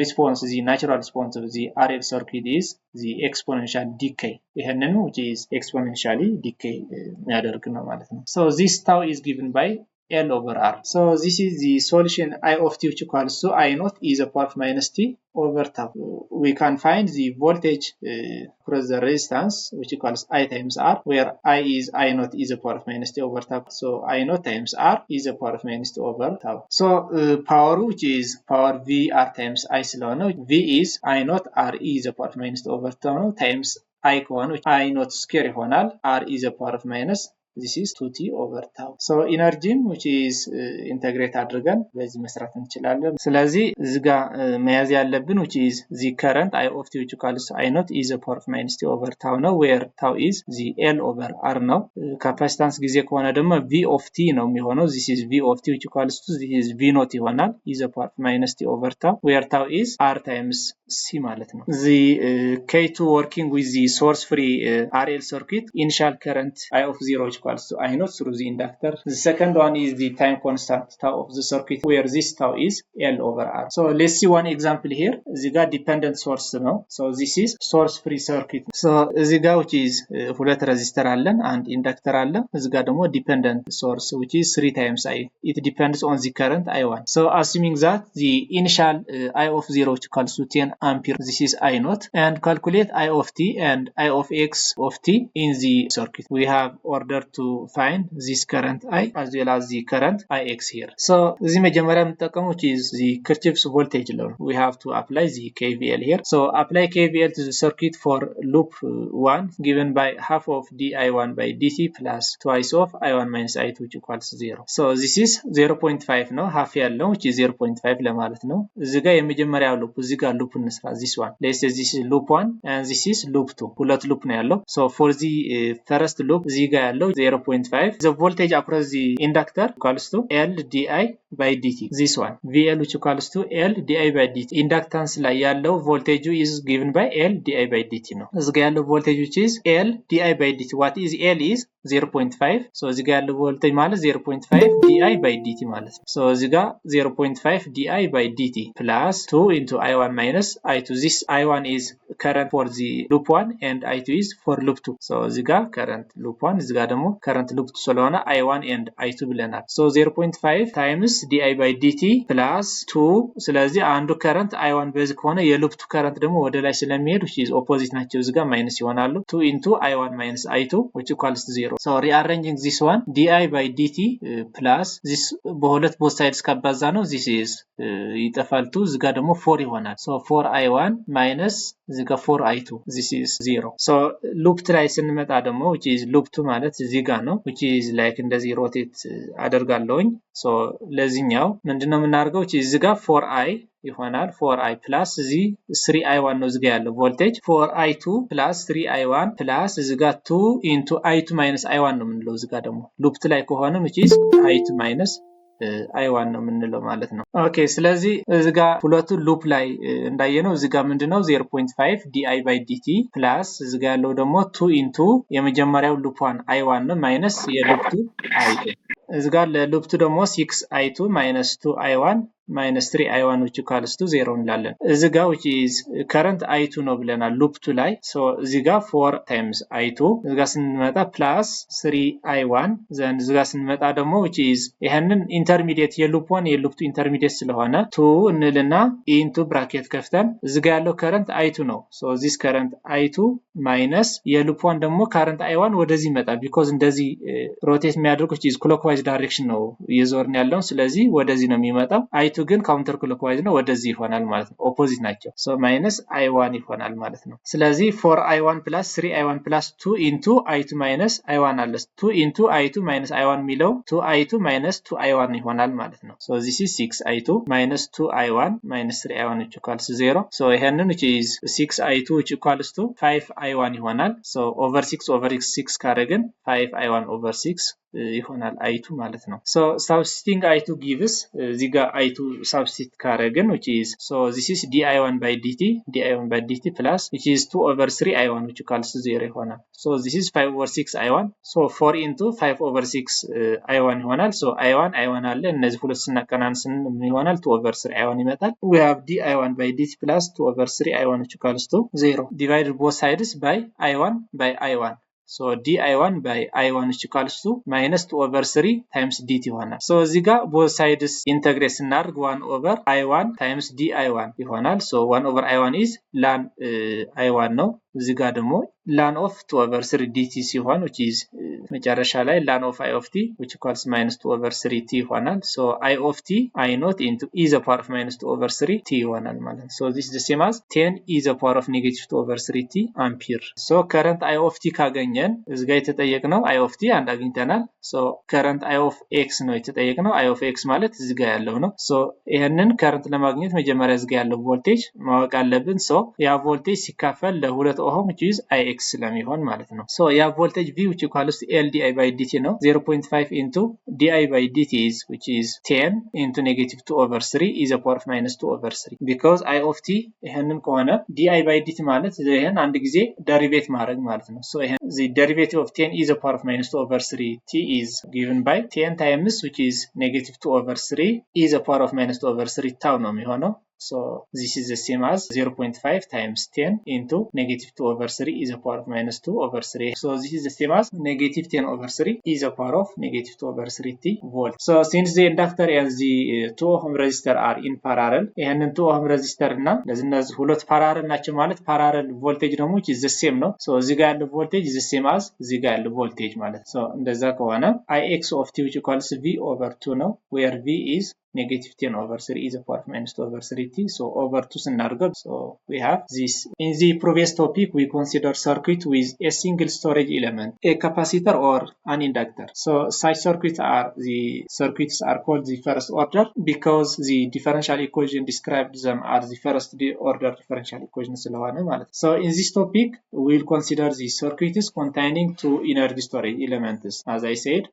response the natural response of the RL circuit is the exponential decay ይሄንን which is exponentially decay የሚያደርግ ነው ማለት ነው so this tau is given by L over R so this is the solution I of t which equals to I naught is a power of minus t over tau we can find the voltage across the resistance which equals I times R where I is I naught is a power of minus t over tau so I naught times R is a power of minus t over tau so power which is power V R times I ስለሆነ V is I naught R is a power of minus t over tau times I ከሆነ I naught square ይሆናል R is a power of minus this is 2t over tau so energy which is integrate አድርገን በዚህ መስራት እንችላለን ስለዚህ እዚህ ጋር መያዝ ያለብን which is the current I of t which equals I naught is a power of minus t over tau ነው where tau is the L over R ነው ካፓሲታንስ ጊዜ ከሆነ ደግሞ V of t ነው የሚሆነው this is V of t which equals to this is V naught ይሆናል is a power of minus t over tau where tau is R times C ማለት ነው the K2 working with the source free RL circuit initial current I of 0 which equals to I naught through the inductor. The second one is the time constant tau of the circuit, where this tau is L over R. So let's see one example here. እዚህ ጋር dependent source ነው. So this is source free circuit. So እዚህ ጋር which is ሁለት resistor አለን, አንድ inductor አለ። እዚህ ጋር ደግሞ dependent source which is 3 times I. It depends on the current I1. So assuming that the initial I of 0 equals to 10 ampere, this is I naught, and calculate I of t and I of x of t in the circuit. We have ordered to find this current I as well as the current Ix here. So እዚህ መጀመሪያ የምንጠቀመው which is the Kirchhoff's voltage law. We have to apply the KVL here. So apply KVL to the circuit for loop 1 given by half of di1 by dt plus twice of I1 minus I2 which equals 0. So this is 0.5 ነው, half ያለው which is 0.5 ለማለት ነው። እዚህ ጋር የመጀመሪያው loop እዚህ ጋር loop እንስራ this one. Let's say this is loop 1 and this is loop 2. ሁለት loop ነው ያለው. So for the first loop እዚህ ጋር ያለው 0.5. The voltage across the inductor equals to L di by dt. This one VL which equals to L di by dt. Inductance ላይ ያለው voltage is given by L di by dt ነው። እዚህ ጋር ያለው voltage which is L di by dt. What is L is 0.5. So እዚህ ጋር ያለው voltage ማለት 0.5 di by dt ማለት ነው። So እዚህ ጋር 0.5 di by dt plus 2 into I1 minus I2. This I1 is current for the loop 1 and I2 is for loop 2. So እዚህ ጋር current loop 1 እዚህ ጋር ደግሞ current loop 2 ስለሆነ I1 and I2 ብለናል። So 0.5 times di by dt plus 2። ስለዚህ አንዱ current I1 በዚህ ከሆነ የloop 2 current ደግሞ ወደ ላይ ስለሚሄድ which is opposite ናቸው፣ እዚህ ጋር minus ይሆናሉ። 2 into I1 minus I2 which equals 0. So rearranging this one di by dt plus this በሁለት both sides ካባዛ ነው this is ይጠፋል 2፣ እዚህ ጋር ደግሞ 4 ይሆናል። So 4I1 minus እዚህ ጋር 4I2 this is 0. So loop 2 ላይ ስንመጣ ደግሞ which is loop 2 ማለት እዚህ ጋር ነው which is like እንደዚህ rotate አደርጋለሁኝ። So ለዚህኛው ምንድነው የምናደርገው which is እዚህ ጋር 4I ይሆናል 4I plus እዚህ 3I1 ነው እዚህ ጋር ያለው voltage 4I2 plus 3I1 plus እዚህ ጋር 2 into I2 minus I1 ነው የምንለው። እዚህ ጋር ደግሞ loop 2 ላይ ከሆነ which is I2 minus I1 ነው የምንለው ማለት ነው። ኦኬ ስለዚህ እዚህ ጋር ሁለቱ ሉፕ ላይ እንዳየነው እዚህ ጋር ምንድነው 0.5 di by dt plus እዚህ ጋር ያለው ደግሞ 2 into የመጀመሪያው ሉፕ 1 I1 ነው minus የሉፕ 2 I2። እዚህ ጋር ለሉፕ 2 ደግሞ 6I2 minus 2I1 minus 3I1 which equals to 0 እንላለን። እዚህ ጋር which is current I2 ነው ብለናል loop 2 ላይ። so እዚህ ጋር 4 times I2 እዚህ ጋር ስንመጣ plus 3I1 then እዚህ ጋር ስንመጣ ደግሞ which is ይሄንን intermediate የloop 1 የloop 2 intermediate ስለሆነ 2 እንልና into bracket ከፍተን እዚህ ጋር ያለው current I2 ነው። so this current I2 minus የloop 1 ደግሞ current I1 ወደዚህ ይመጣል because እንደዚህ rotate የሚያደርገው which is clockwise direction ነው እየዞርን ያለው ስለዚህ ወደዚህ ነው የሚመጣው። I2 ግን counter clockwise ነው ወደዚህ ይሆናል ማለት ነው opposite ናቸው። so minus I1 ይሆናል ማለት ነው። ስለዚህ 4I1 plus 3I1 plus 2 into I2 minus I1 አለ 2 into I2 minus I1 የሚለው 2I2 minus 2I1 ይሆናል ማለት ነው። so this is 6I2 minus 2I1 minus 3I1 which equals 0. so ይሄንን which is 6I2 which equals to 5I1 ይሆናል። so over 6 over 6 ካደረግን 5I1 over 6 ይሆናል I2 ማለት ነው። so substituting I2 gives እዚህ ጋር I2 substitute ካደረግን which is so this is di1 by dt plus which is 2 over 3I1 which equals 0 ይሆናል። so this is 5 over 6 I1 so 4 into 5 over 6 I1 ይሆናል። so I1 አለ እነዚህ ሁለት ስናቀናንስ ምን ይሆናል 2 over 3 I1 ይመጣል። we have di1 by dt plus 2 over 3 I1 which equals to 0. divide both sides by I1 by I1. so di1 by I1 which equals to minus 2 over 3 times dt ይሆናል። so እዚህ ጋር both sides integrate ስናደርግ 1 over I1 times di1 ይሆናል። so 1 over I1 is ln I1 ነው። እዚህ ጋር ደግሞ ln of 2 over 3 dt ሲሆን which is መጨረሻ ላይ ln of I of t which equals minus 2 over 3 t ይሆናል። so I of t I naught into e the power of minus 2 over 3 t ይሆናል ማለት ነው። so this is the same as 10 e the power of negative 2 over 3 t ampere. so current I of t ካገኘን እዚህ ጋር የተጠየቅነው I of t አንድ አግኝተናል። so current I of x ነው የተጠየቅነው። I of x ማለት እዚህ ጋር ያለው ነው። so ይሄንን current ለማግኘት መጀመሪያ እዚህ ጋር ያለው ቮልቴጅ ማወቅ አለብን። so ያ ቮልቴጅ ሲካፈል ለሁለት ohm which is Ix ስለሚሆን ማለት ነው። so ያ voltage V which equals to L di by dt ነው 0.5 into di by dt is which is 10 into negative 2 over 3 is a power of minus 2 over 3 because I of t ይሄንን ከሆነ di by dt ማለት ይሄን አንድ ጊዜ derivate ማድረግ ማለት ነው። so ይሄን the derivative of 10 is a power of minus 2 over 3 t is given by 10 times which is negative 2 over 3 is a power of minus 2 over 3 tau ነው የሚሆነው. So this is the same as 0.5 times 10 into negative 2 over 3 is a power of minus 2 over 3. So this is the same as negative 10 over 3 is a power of negative 2 over 3 t volt. So since the inductor and the 2 ohm resistor are in parallel, ይሄንን 2 ohm resistor እና ለዚህ ሁለት parallel ናቸው ማለት parallel voltage ደግሞ is the same ነው. So እዚህ ጋር ያለው voltage is the same as እዚህ ጋር ያለው voltage ማለት. So እንደዛ ከሆነ Ix of t which equals V over 2 ነው, where V is negative 10 over 3 is a power of minus 2 over 3t. So over 2 ስናደርገው so we have this. In the previous topic we consider circuit with a single storage element, a capacitor or an inductor. So such circuits are called the first order because the differential equation described them as the first order differential equation ስለሆነ ማለት. So in this topic we will consider the circuits containing two energy storage elements, as I said,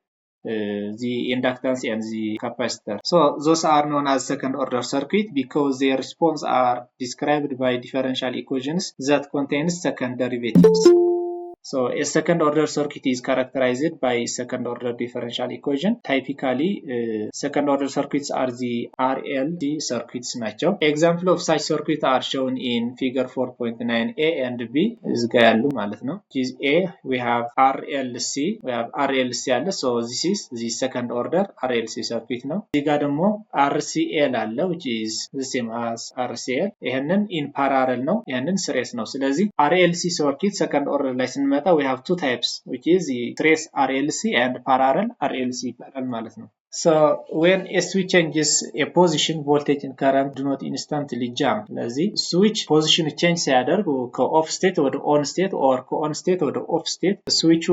the inductance and the capacitor. So those are known as second order circuit because their response are described by differential equations that contain second derivatives. So a second order circuit is characterized by second order differential equation. Typically second order circuits are the RLC circuits ናቸው. Example of such circuit are shown in figure 4.9a and b. is ጋር ያሉ ማለት ነው. Is A we have RLC አለ. So this is the second order RLC circuit ነው. እዚህ ጋር ደግሞ RCL አለ which is the same as RCL. ይሄንን in parallel ነው, ይሄንን series ነው. ስለዚህ RLC circuit second order ላይ we have two types which is the trace RLC and parallel RLC ማለት ነው. So when a switch changes a position, voltage and current do not instantly jump. ስለዚህ switch position change ሲያደርግ ከኦፍ ስቴት ወደ ኦን ስቴት or ከኦን ስቴት ወደ ኦፍ ስቴት switch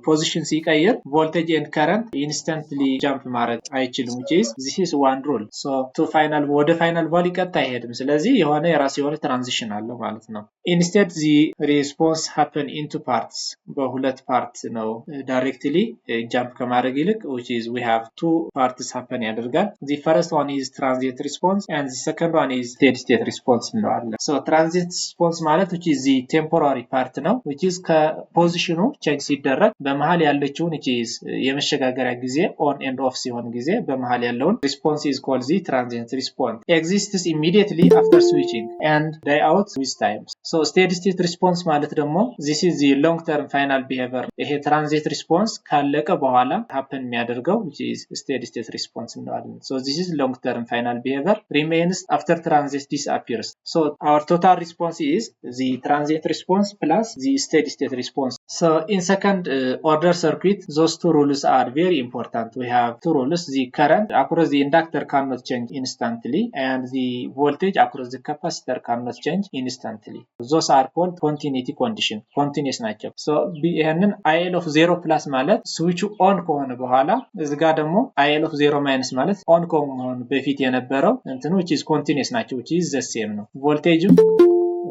position ሲቀየር voltage and current instantly jump ማድረግ አይችልም which is this is one rule. So to final ወደ final value ቀጥታ አይሄድም. ስለዚህ የሆነ የራሱ የሆነ ትራንዚሽን አለው ማለት ነው. Instead the response happen into parts. በሁለት ፓርት ነው directly jump ከማድረግ ይልቅ which is we have two parts happen ያደርጋል. The first one is transient response and the second one is steady state response እንለዋለን. So transient response ማለት which is the temporary part ነው which is ከፖዚሽኑ change ሲደረግ በመሃል ያለችውን which is የመሸጋገሪያ ጊዜ on and off ሲሆን ጊዜ በመሃል ያለውን response is called the transient response. Exists immediately after switching and die out with time. So steady state response ማለት ደግሞ this is the long term final behavior. ይሄ transient response ካለቀ በኋላ happen የሚያደርገው which is steady state response እንለዋለን. So this is long term final behavior remains after transient disappears. So our total response is the transient response plus the steady state response. So in second order circuit those two rules are very important. We have two rules. The current across the inductor cannot change instantly and the voltage across the capacitor cannot change instantly. Those are called continuity condition. continuous ናቸው. So ይሄንን IL of 0 plus ማለት switch on ከሆነ በኋላ እዚህ ጋር ደግሞ IL of 0 minus ማለት on ከሆነ በፊት የነበረው እንትኑ which is continuous ናቸው which is the same ነው. voltage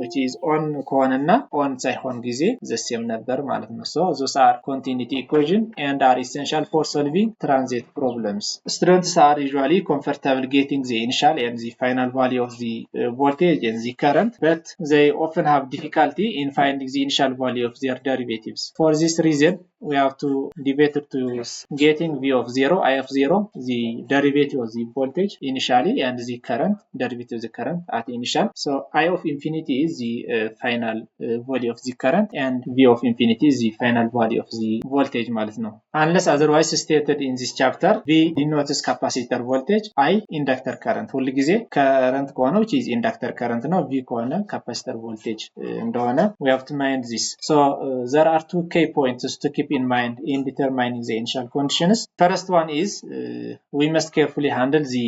which is on ከሆነና on ሳይሆን ጊዜ the same ነበር ማለት ነው. So those are continuity equation and are essential for solving transient problems. Students are usually comfortable getting the initial and the final value of the voltage and the current, but they often have difficulty in finding the initial value of their derivatives. For this reason we have to debate to getting V of 0, I of 0, the derivative of the voltage initially and the current, derivative of the current at initial. So I of infinity is the final value of the current and V of infinity is the final value of the voltage ማለት ነው. Unless otherwise stated in this chapter, V denotes capacitor voltage, I inductor current. ሁሉ ጊዜ current ከሆነ which is inductor current ነው, V ከሆነ capacitor voltage እንደሆነ we have to mind this. So there are two key points to keep in mind in determining the initial conditions. First one is we must carefully handle the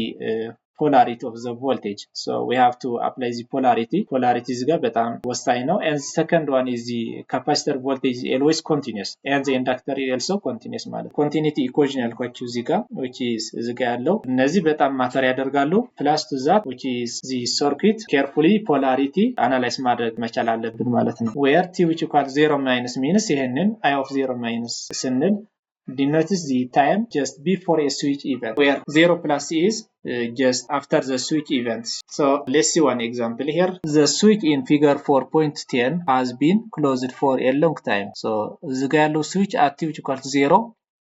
polarity of the voltage. So we have to apply the polarity. Polarity is በጣም ወሳኝ ነው. And the second one is the capacitor voltage is always continuous and the inductor is also continuous ማለት continuity equation ያልኳችሁ እዚህ ጋር which is እዚህ ጋር ያለው እነዚህ በጣም ማተር ያደርጋሉ. plus to that which is the circuit carefully polarity analyze ማድረግ መቻል አለብን ማለት ነው. where t which equals 0 minus means ይሄንን I of 0 minus ስንል denotes the time just before a switch event, where 0 plus is just after the switch events. So let's see one example here. The switch in figure 4.10 has been closed for a long time. So the ያለው switch at t which equals 0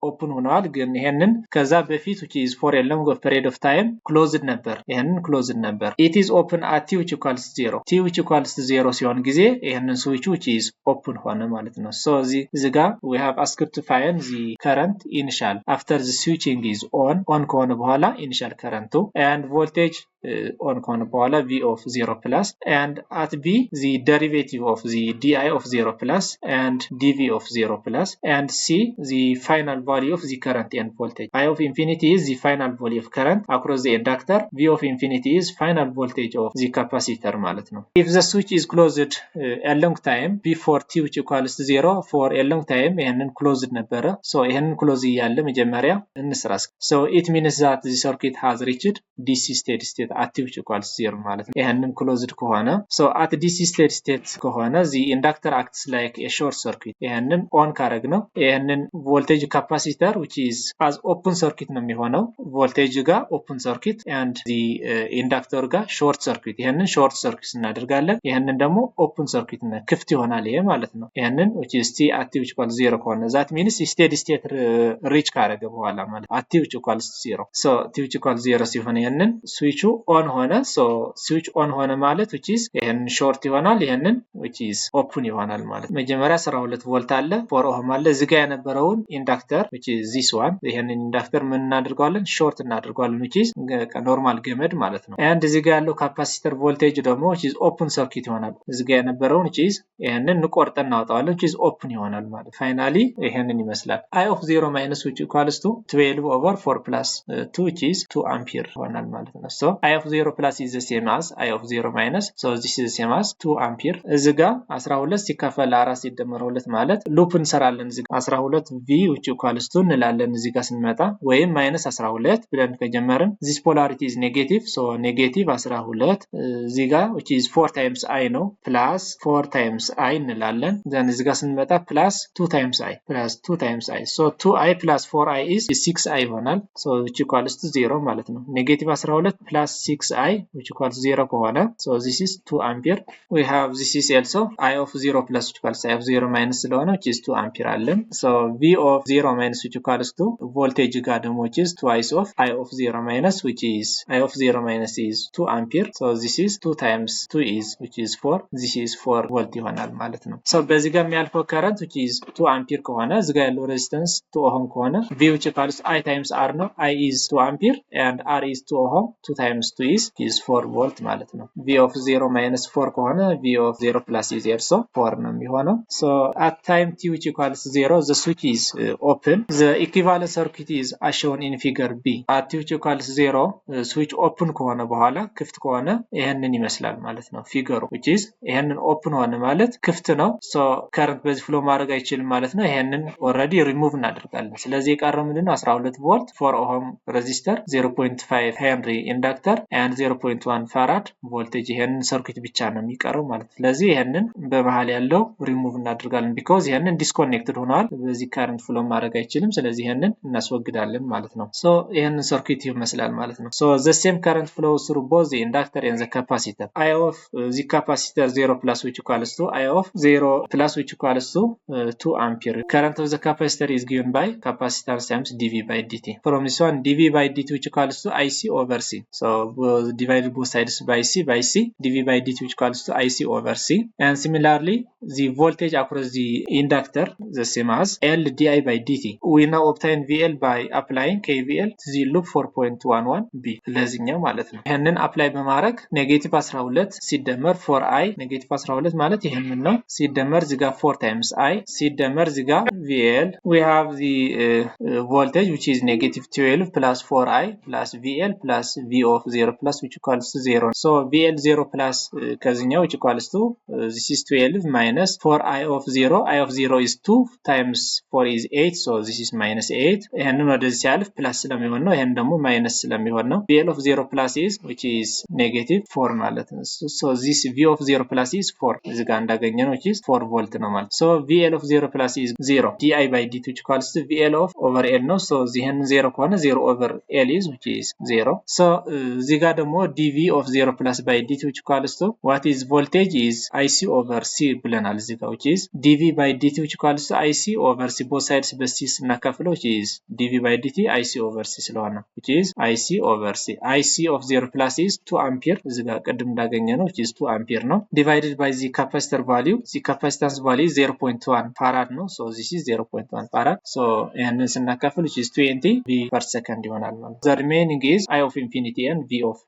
open ሆኗል ግን ይሄንን ከዛ በፊት which is for a long period of time closed ነበር. ይሄንን closed ነበር. It is open at t which equals 0. t which equals 0 ሲሆን ጊዜ ይሄንን switch which is open ሆነ ማለት ነው. So እዚህ ጋር we have asked to find the current initial after the switching is on ከሆነ በኋላ initial current and voltage on ከሆነ በኋላ v of 0 plus and at b the derivative of the di of 0 plus and dv of 0 plus and c the final value of the current and voltage. I of infinity is the final value of current across the inductor. V of infinity is final voltage of the capacitor ማለት ነው. If the switch is closed a long time before t which equals 0 for a long time ይሄንን closed ነበረ. So ይሄንን close እያለ መጀመሪያ እንስራ. So it means that the circuit has reached DC steady state at t which equals 0 ማለት ነው. ይሄንን closed ከሆነ so at DC steady state ከሆነ the inductor acts like a short circuit. ይሄንን on ካረግነው ይሄንን voltage capacitor which is as open circuit ነው የሚሆነው. voltage ጋር open circuit and the inductor ጋር short circuit. ይሄንን short circuit እናደርጋለን. ይሄንን ደግሞ open circuit ነው ክፍት ይሆናል ይሄ ማለት ነው. ይሄንን which is t at t which equals 0 ከሆነ that means steady state reach ካረገ በኋላ ማለት at t which equals 0. so t which equals 0 ሲሆን ይሄንን switch on ሆነ. so switch on ሆነ ማለት which is ይሄንን short ይሆናል ይሄንን which is open ይሆናል ማለት መጀመሪያ 12 ቮልት አለ 4 ኦህም አለ እዚህ ጋር የነበረውን ኢንዳክተር which is this one ይሄንን ኢንዳክተር ምን እናደርጋለን short እናደርጋለን which is ኖርማል ገመድ ማለት ነው. and እዚህ ጋር ያለው ካፓሲተር ቮልቴጅ ደግሞ which is open circuit ይሆናል. እዚህ ጋር የነበረውን which is ይሄንን እንቆርጠን እናወጣዋለን which is open ይሆናል ማለት finally ይሄንን ይመስላል. I of 0 minus which equals to 12 over 4 plus 2 which is 2 ampere ይሆናል ማለት ነው. so I of 0 plus is the same as I of 0 minus so this is the same as 2 ampere. እዚህ ጋር 12 ሲካፈል 4 ሲደመር 2 ማለት ሉፕ እንሰራለን. እዚህ 12 v which equals to እንላለን እዚህ ጋር ስንመጣ ወይም minus 12 ብለን ከጀመርን this polarity is negative so negative 12 እዚህ ጋር which is 4 times I ነው plus 4 times I እንላለን then እዚህ ጋር ስንመጣ plus 2 times I plus 2 times I so 2I plus 4I is 6I ይሆናል. so which equals to 0 ማለት ነው. negative 12 plus 6I which equals 0 ከሆነ so this is 2 ampere. we have this is also I of 0 plus which equals I of 0 minus ስለሆነ which is 2 ampere አለን. so V of 0 minus which equals to voltage ጋር ደግሞ which is twice of I of 0 minus which is I of 0 minus is 2 ampere. so this is 2 times 2 is which is 4 this is 4 volt ይሆናል ማለት ነው. so በዚህ ጋር የሚያልፈው current which is 2 ampere ከሆነ እዚህ ጋር ያለው resistance 2 ohm ከሆነ V which equals I times R ነው. I is 2 ampere and R is 2 ohm 2 times 2 is 4 volt ማለት ነው. V of 0 minus 4 ከሆነ V of 0 plus is also 4 ነው የሚሆነው. so at time t which equals 0 the switch is open. the equivalent circuit is as shown in figure B. at t which equals 0 switch open ከሆነ በኋላ ክፍት ከሆነ ይሄንን ይመስላል ማለት ነው ፊገሩ which is ይሄንን open ሆነ ማለት ክፍት ነው. so current በዚህ flow ማድረግ አይችልም ማለት ነው. ይሄንን already remove እናደርጋለን. ስለዚህ የቀረው ምንድነው 12 ቮልት 4 ohm resistor 0.5 henry inductor and 0.1 farad voltage ይሄንን ሰርኪት ብቻ ነው የሚቀረው ማለት ነው. ስለዚህ ይሄንን በመሃል ያለው remove እናደርጋለን because ይሄንን disconnected ሆኗል በዚህ current flow ማድረግ አይችልም. ስለዚህ ይሄንን እናስወግዳለን ማለት ነው. so ይሄንን ሰርኪት ይመስላል ማለት ነው. so the same current flows through both the inductor and the capacitor. I of the capacitor 0 plus which equals to I of 0 plus which equals to 2 ampere. current of the capacitor is given by capacitance times dV by dt. from this one dV by dt which equals to IC over C. so divide both sides by C dV by dt which equals to IC over C. and similarly the voltage across the inductor the same as L di by dt we now obtain VL by applying KVL to the loop 4.11b ለዚህኛው ማለት ነው። ይሄንን አፕላይ በማድረግ ኔጌቲቭ 12 ሲደመር 4i ኔጌቲቭ 12 ማለት ይሄንን ነው ሲደመር እዚህ ጋር 4 times i ሲደመር እዚህ ጋር VL we have the voltage which is negative 12 plus 4i plus VL plus V of 0 plus which equals to 0 so VL 0 plus ከዚህኛው which equals to this is 12 minus 4i of 0 i of 0 is 2 times 4 is 8 so this is minus 8 ይሄንን ወደዚህ ሲያልፍ ፕላስ ስለሚሆን ነው ይሄን ደግሞ ማይነስ ስለሚሆን ነው VL of 0 plus is which is negative 4 ማለት ነው so this V of 0 plus is 4 እዚህ ጋር እንዳገኘነው which is 4 volt ነው ማለት so VL of 0 plus is 0 di by dt which equals to VL of over L ነው so ይሄን 0 ከሆነ 0 over L is which is 0 so እዚህ ጋር ደግሞ dV of 0 plus by dt which equals to what is voltage is IC over C ብለናል እዚህ ጋር which is dV by dt which equals to IC over C both sides በC ስናካፍለው which is dV by dt IC over C ስለሆነ which is IC over C IC of 0 plus is 2 ampere እዚህ ጋር ቀድም እንዳገኘነው which is 2 ampere ነው divided by the capacitor value the capacitance value is 0.1 farad ነው so this is 0.1 farad so ይሄንን ስናካፍል which is 20 V per second ይሆናል ማለት the remaining is I of infinity and V of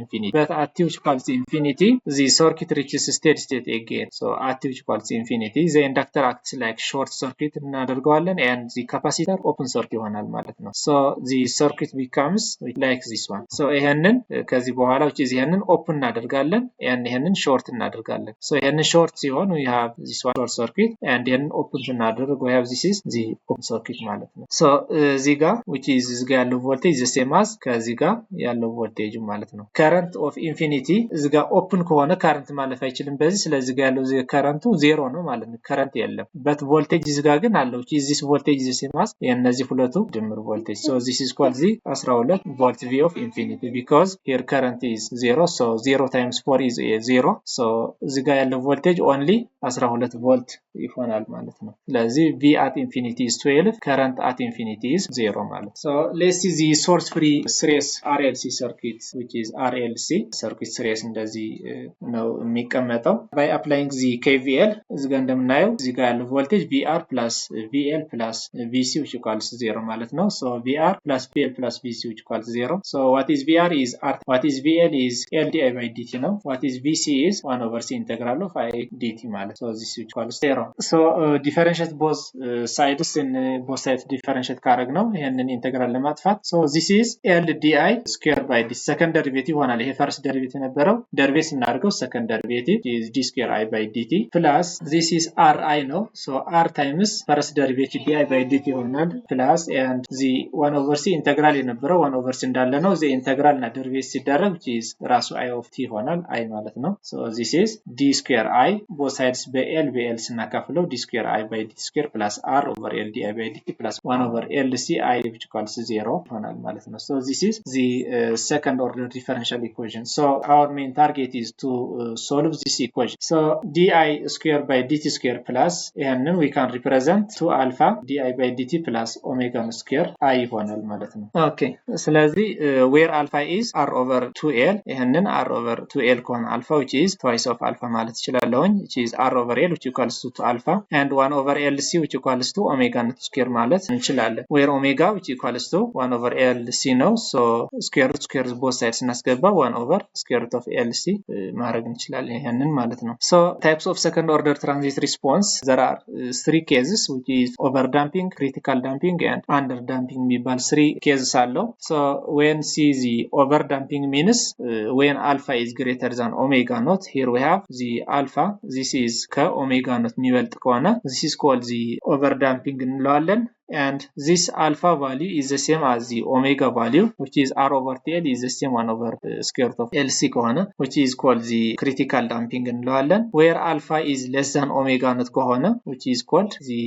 infinity but at t which equals to infinity the circuit reaches steady state again so at t which equals to infinity the inductor acts like short circuit እናደርገዋለን and the capacitor open circuit ይሆናል ማለት ነው so the circuit becomes like this one so ይሄንን ከዚህ በኋላ which is ይሄንን open እናደርጋለን and ይሄንን short እናደርጋለን so ይሄንን short ሲሆን we have this one short circuit and ይሄንን open ስናደርግ we have this is the open circuit ማለት ነው so እዚህ ጋር which is እዚህ ጋር ያለው voltage the same as ከዚህ ጋር ያለው voltage ማለት ነው current of infinity እዚህ ጋር open ከሆነ current ማለፍ አይችልም በዚህ ስለዚህ ጋር ያለው current 0 ነው ማለት ነው current የለም but voltage እዚህ ጋር ግን አለው which is this voltage the same as የነዚህ ሁለቱ ድምር voltage so this is called the 12 volt V of infinity because here current is 0 so 0 times 4 is 0 so እዚህ ጋር ያለው voltage only 12 volt ይሆናል ማለት ነው ስለዚህ V at infinity is 12 current at infinity is 0 ማለት so let's see the source free series RLC circuit which is RLC circuit series እንደዚህ ነው የሚቀመጠው by applying the KVL እዚህ ጋር እንደምናየው እዚህ ጋር ያለው voltage VR plus VL plus VC which equals 0 ማለት ነው so VR plus VL plus VC which equals 0 so what is VR is R what is VL is L di by dt ነው what is VC is 1 over C integral of I dt ማለት so this which equals 0 so differentiate both sides in both sides differentiate ካረግ ነው ይሄንን ኢንተግራል ለማጥፋት so this is L di square by dt second derivative ሆናል ይሄ first derivative ነበረው derivative ስናደርገው second derivative is d square I by dt plus this is Ri ነው so R times first derivative di by dt ይሆናል plus and the 1 over C integral የነበረው 1 over C እንዳለ ነው the integral እና derivative ሲደረግ which is ራሱ I of t ይሆናል I ማለት ነው so this is d square I both sides በL ስናካፍለው d square I by dt square plus R over L di by dt plus 1 over LC I which equals 0 ይሆናል ማለት ነው so this is the second order differential equation so our main target is to solve this equation so di square by dt square plus and we can represent 2 alpha di by dt plus omega square I ይሆናል ማለት ነው okay ስለዚህ where alpha is r over 2l ይሄንን r over 2l ከሆነ alpha which is twice of alpha ማለት ይችላልኝ which is r over l which equals to 2 alpha and 1 over lc which equals to omega square ማለት እንችላለን where omega which equals to 1 over lc ነው so square root square both sides እናስገባ 1 over square root of lc ማድረግ እንችላለን ይሄንን ማለት ነው so types of second order transient response there are 3 cases which is over damping critical damping and under damping የሚባል 3 cases አለው so when see the over damping means when alpha is greater than omega naught here we have the alpha this is ከኦሜጋ naught የሚበልጥ ከሆነ this is called the over damping እንለዋለን and this alpha value is the same as the omega value which is r over tl is the same 1 over square root of lc ከሆነ which is called the critical damping እንለዋለን where alpha is less than omega naught ከሆነ which is called the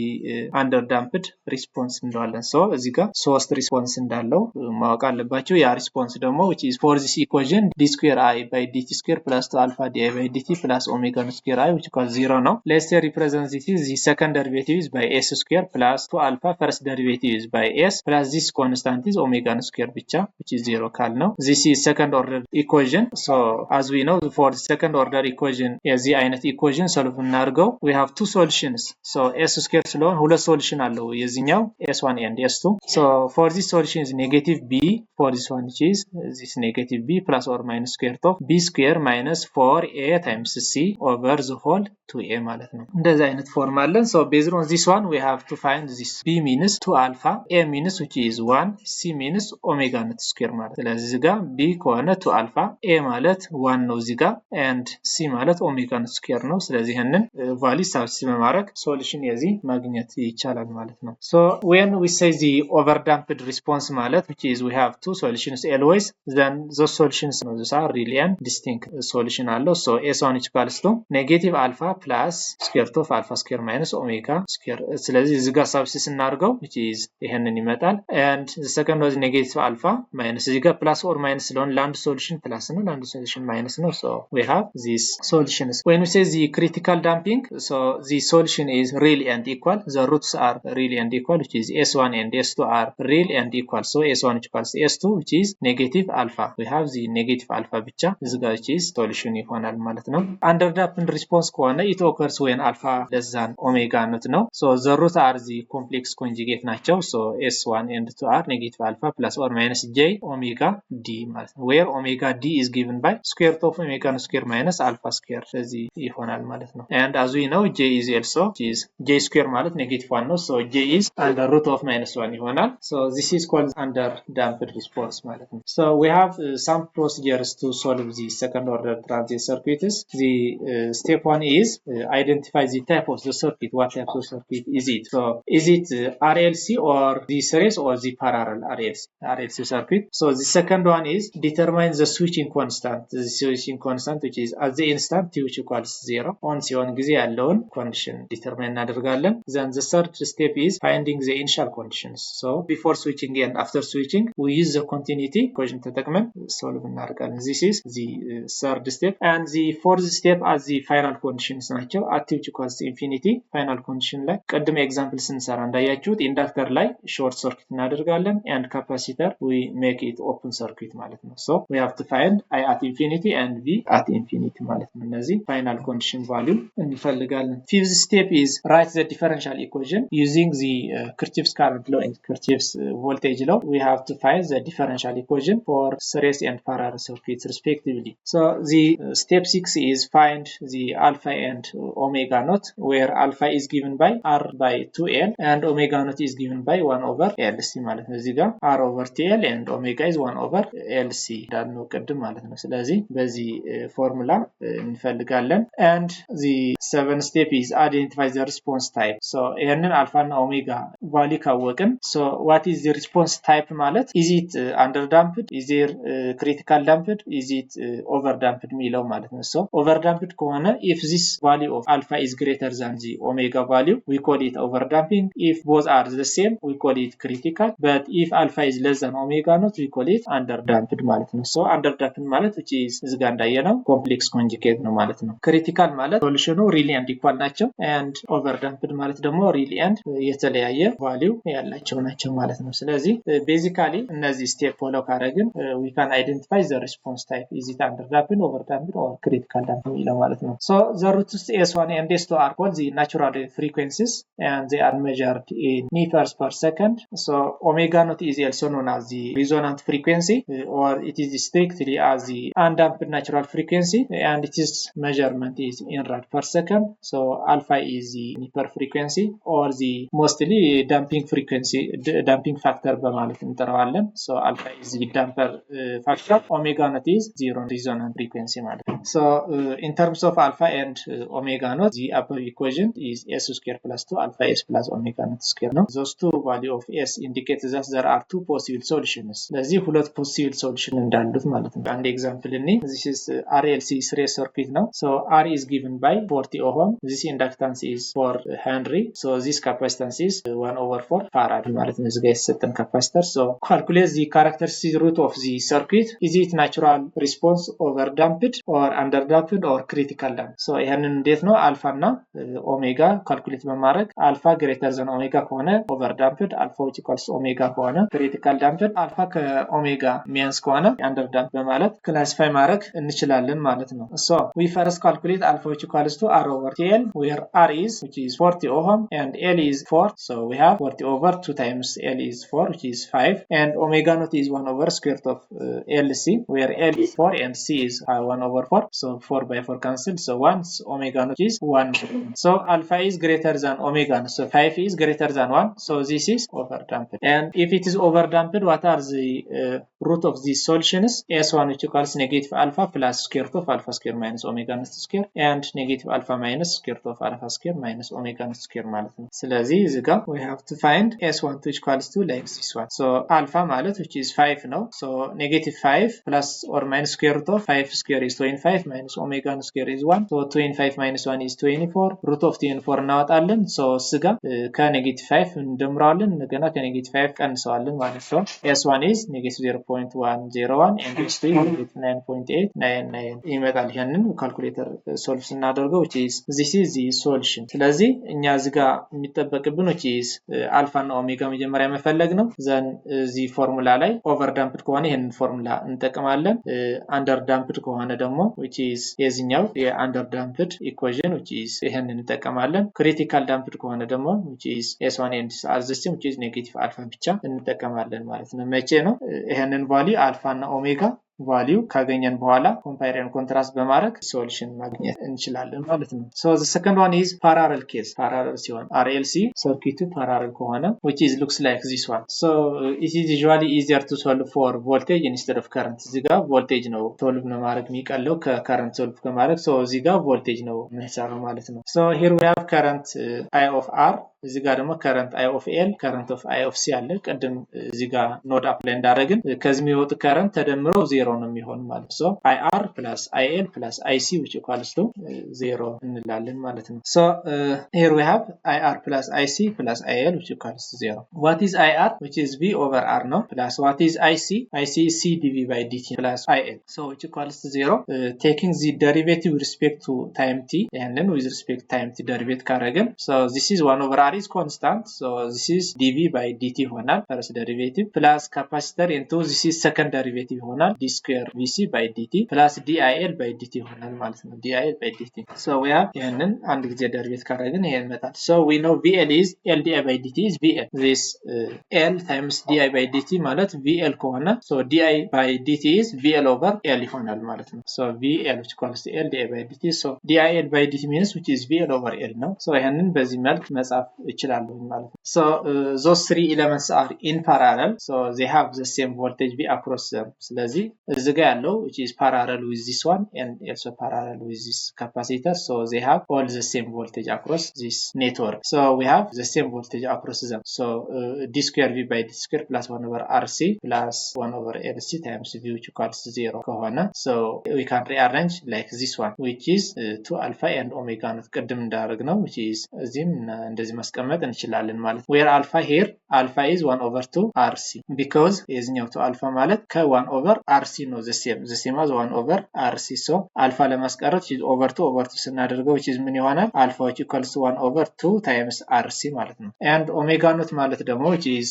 under damped response እንለዋለን so እዚህ ጋር ሶስት ሪስፖንስ እንዳለው ማወቅ አለባችሁ ያ ሪስፖንስ ደግሞ which is for this equation d square I by dt square plus 2 alpha di by dt plus omega square I which equals 0 ነው let's say represent this is the second derivative is by s square plus 2 alpha first derivative is by s plus this constant is omega square ብቻ which is 0 ካልነው this is second order equation. So as we know for the second order equation የዚህ አይነት equation solve እናድርገው we have two solutions. So s square ስለሆነ ሁለት solution አለው የዚህኛው s1 and s2. So for this solution is negative b, for this one which is this negative b plus or minus square root of b square minus 4a times c over the whole 2a ማለት ነው እንደዚህ አይነት ፎርም አለን. So based on this one we have to find this b means 2 alpha, a means which is 1, c means omega naught square ማለት ስለዚህ እዚህ ጋር b ከሆነ 2 alpha, a ማለት 1 ነው እዚህ ጋር and c ማለት omega naught square ነው ስለዚህ ይሄንን ቫልዩ ሳብስቲት በማድረግ ሶሉሽን የዚህ ማግኘት ይቻላል ማለት ነው. So when we say the overdamped response ማለት which is we have two solutions always, then those solutions are really and distinct solution አለው. So s1 equals to negative alpha plus square root of alpha square minus omega square ስለዚህ እዚህ ጋር ሳብስቲት እናድርገው which is ይሄንን ይመጣል and the second was negative alpha minus እዚህ ጋር plus or minus ስለሆነ ለአንድ ሶሉሽን ፕላስ ነው ለአንድ ሶሉሽን ማይነስ ነው. So we have these solutions. When we say the critical damping, so the solution is real and equal, the roots are real and equal which is s1 and s2 are real and equal. So s1 equals s2 which is negative alpha, we have the negative alpha ብቻ እዚህ ጋር which is solution ይሆናል ማለት ነው. Underdamped response ከሆነ it occurs when alpha less than omega naught ነው. So the roots are the complex conjugate ናቸው. So s1 and 2 are negative alpha plus or minus j omega d ማለት ነው where omega d is given by square root of omega square minus alpha square ስለዚህ ይሆናል ማለት ነው. And as we know j is also j square ማለት negative 1 ነው. So j is under root of minus 1 ይሆናል. So this is called underdamped response ማለት ነው. So we have some procedures to solve the second order transient circuits. The step 1 is identify the type of the circuit. What type of circuit is it? So is it RLC or the series or the parallel RLC circuit? So the second one is determine the switching constant. The switching constant which is at the instant t which equals 0 on ሲሆን ጊዜ ያለውን condition determine እናደርጋለን. Then the third step is finding the initial conditions. So before switching and after switching we use the continuity equation ተጠቅመን solve እናደርጋለን. This is the third step. And the fourth step as the final conditions ናቸው. at t which equals infinity final condition ላይ ቀድም ኤግዛምፕል ስንሰራ እንዳያችሁት ኢንዳክተር ላይ short circuit እናደርጋለን and capacitor we make it open circuit ማለት ነው. So we have to find I at infinity and V at infinity ማለት ነው. እነዚህ final condition value እንፈልጋለን. Fifth step is write the differential equation using the Kirchhoff's current law and Kirchhoff's voltage law. We have to find the differential equation for series and parallel circuits respectively. So the step 6 is find the alpha and omega naught where alpha is given by r by 2l and omega naught is given by 1 over lc ማለት ነው. እዚህ ጋር r over tl and omega is 1 over lc እንዳልነው ቅድም ማለት ነው. ስለዚህ በዚህ ፎርሙላ እንፈልጋለን. And the seventh step is identify the response type. So ይሄንን alpha እና omega value ካወቅን so what is the response type ማለት is it underdamped, is it critical damped, is it overdamped የሚለው ማለት ነው. So overdamped ከሆነ if this value of alpha is greater than the omega value we call it overdamping. If both are the same we call it critical, but if alpha is less than omega naught we call it underdamped ማለት ነው. So underdamped ማለት which is እዚህ ጋር እንዳየነው complex conjugate ነው ማለት ነው. critical ማለት ሶሉሽኑ really and equal ናቸው and overdamped ማለት ደግሞ really and የተለያየ value ያላቸው ናቸው ማለት ነው. ስለዚህ basically እነዚህ step follow ካደረግን we can identify the response type, is it underdamped, overdamped or critical damped የሚለው ማለት ነው. So the roots s1 and s2 are called the natural frequencies and they are measured in meters per second. So omega naught is also known as the resonant frequency or it is strictly as the undamped natural frequency and its measurement is in rad per second. So alpha is the Nipper frequency or the mostly damping frequency, damping factor በማለት እንጠራዋለን. So alpha is the damper factor, omega naught is the resonant frequency ማለት ነው. So in terms of alpha and omega naught the above equation is s square plus 2 alpha s plus omega naught square ነው. Those two value of s indicate that there are two possible solutions. ለዚህ ሁለት possible solution እንዳሉት ማለት ነው. አንድ ኤግዛምፕል እኔ this is RLC series circuit ነው. So R is given by 40 ohm, this inductance is 4 Henry, so this capacitance is 1 over 4 farad ማለት ነው. እዚህ ጋር የተሰጠን capacitor. So calculate the characteristic root of the circuit, is it natural response, overdamped or underdamped or critical damped. So ይሄንን እንዴት ነው አልፋ እና ኦሜጋ ካልኩሌት በማድረግ አልፋ greater than ኦሜጋ ከሆነ ከሆነ ኦቨርዳምፕድ፣ አልፋ which equals ኦሜጋ ከሆነ ክሪቲካል ዳምፕድ፣ አልፋ ከኦሜጋ ሚያንስ ከሆነ አንደርዳምፕድ በማለት ክላሲፋይ ማድረግ እንችላለን ማለት ነው። so we first calculate alpha which equals to r over L where r is which is 40 ohm and L is 4, so we have 40 over 2 times L is 4 which is 5 and omega naught is 1 over square root of LC where L is 4 and C is 1 over 4, so 4 by 4 cancelled, so 1, so omega naught is 1, so alpha is greater than omega naught, so 5 is greater than 1, so this is overdamped. And if it is overdamped, what are the root of these solutions? S1 which equals negative alpha plus square root of alpha square minus omega naught square and negative alpha minus square root of alpha square minus omega naught square ማለት ነው። ስለዚህ እዚህ ጋር we have to find S1 which equals to like this one, so alpha ማለት which is 5 ነው, so negative 5 plus or minus square root of 5 square is 25 minus omega naught square is 1, so 25 minus 1 is 24, root of 24 እናወጣለን, so እዚህ ጋር ከኔጌቲቭ 5 እንደምራለን እንደገና ከኔጌቲቭ 5 ቀንሰዋለን ማለት ነው። S1 is negative 0.101 and S2 is negative 9.899 ይመጣል። ይሄንን ካልኩሌተር ሶልቭ ስናደርገው which is this is the solution። ስለዚህ እኛ እዚህ ጋር የሚጠበቅብን which is አልፋ እና ኦሜጋ መጀመሪያ መፈለግ ነው። ዘን እዚህ ፎርሙላ ላይ ኦቨርዳምፕድ ከሆነ ይሄንን ፎርሙላ እንጠቀማለን። አንደርዳምፕድ ከሆነ ደግሞ which is የዚህኛው የአንደርዳምፕድ ኢኩዌሽን which is ይሄንን እንጠቀማለን። ክሪቲካል ዳምፕድ ከሆነ ደግሞ which is S1 and S which is ኔጌቲቭ አልፋ ብቻ እንጠቀማለን ማለት ነው። መቼ ነው ይሄንን ቫልዩ አልፋ እና ኦሜጋ ቫልዩ ካገኘን በኋላ ኮምፓየር ኤንድ ኮንትራስት በማድረግ ሶሉሽን ማግኘት እንችላለን ማለት ነው። so the second one is parallel case። parallel ሲሆን RLC circuit parallel ከሆነ which is looks like this one, so it is usually easier to solve for voltage instead of current። እዚህ ጋር ቮልቴጅ ነው ሶልቭ ለማድረግ የሚቀለው ከከረንት ሶልቭ ከማድረግ፣ so እዚህ ጋር ቮልቴጅ ነው የምንሰራው ማለት ነው። so here we have current I of R፣ እዚህ ጋር ደግሞ current I of L፣ current of I of C አለ። ቀደም እዚህ ጋር ኖድ አፕላይ እንዳደረግን ከዚህ የሚወጡ current ተደምረው 0 ነው የሚሆን ማለት ነው። so IR plus IL plus IC which equals to 0 እንላለን ማለት ነው። so here we have IR plus IC plus IL which equals to 0. what is IR? which is V over R ነው, plus what is IC? IC is C dV by dt plus IL, so which equals to 0. taking the derivative with respect to time t and then with respect to time t derivate ካረግን, so this is 1 over R is constant, so this is dV by dt ይሆናል first derivative plus capacitor into this is second derivative ይሆናል d square Vc by dt plus DIL by dt ይሆናል ማለት ነው። DIL by dt, so we have ይሄንን አንድ ጊዜ ደሪቬት ካረግን ይሄን ይመጣል። so we know VL is LDI by dt is VL, this L times DI by dt ማለት VL ከሆነ so DI by dt is VL over L ይሆናል ማለት ነው። so VL which equals to LDI by dt, so DIL by dt means which is VL over L ነው። so ይሄንን በዚህ መልክ መጻፍ እችላለሁ ማለት ነው። so those three elements are in parallel, so they have the same voltage V across them። ስለዚህ እዚህ ጋር ያለው which is parallel with this one and also parallel with this capacitor, so they have all the same voltage across this network, so we have the same voltage across them, so d square V by d square plus 1 over RC plus 1 over LC times V which equals 0 ከሆነ so we can rearrange like this one which is 2 alpha and omega ነው ቅድም እንዳደረግነው which is እዚህም እንደዚህ ማስቀመጥ እንችላለን ማለት ነው። where alpha here alpha is 1 over 2 RC because የዚህኛው 2 alpha ማለት ከ1 over RC ነው the same as 1 over RC, so alpha ለማስቀረት is over 2 ስናደርገው which is ምን ይሆናል alpha which equals to 1 over 2 times RC ማለት ነው። and omega naught ማለት ደግሞ which is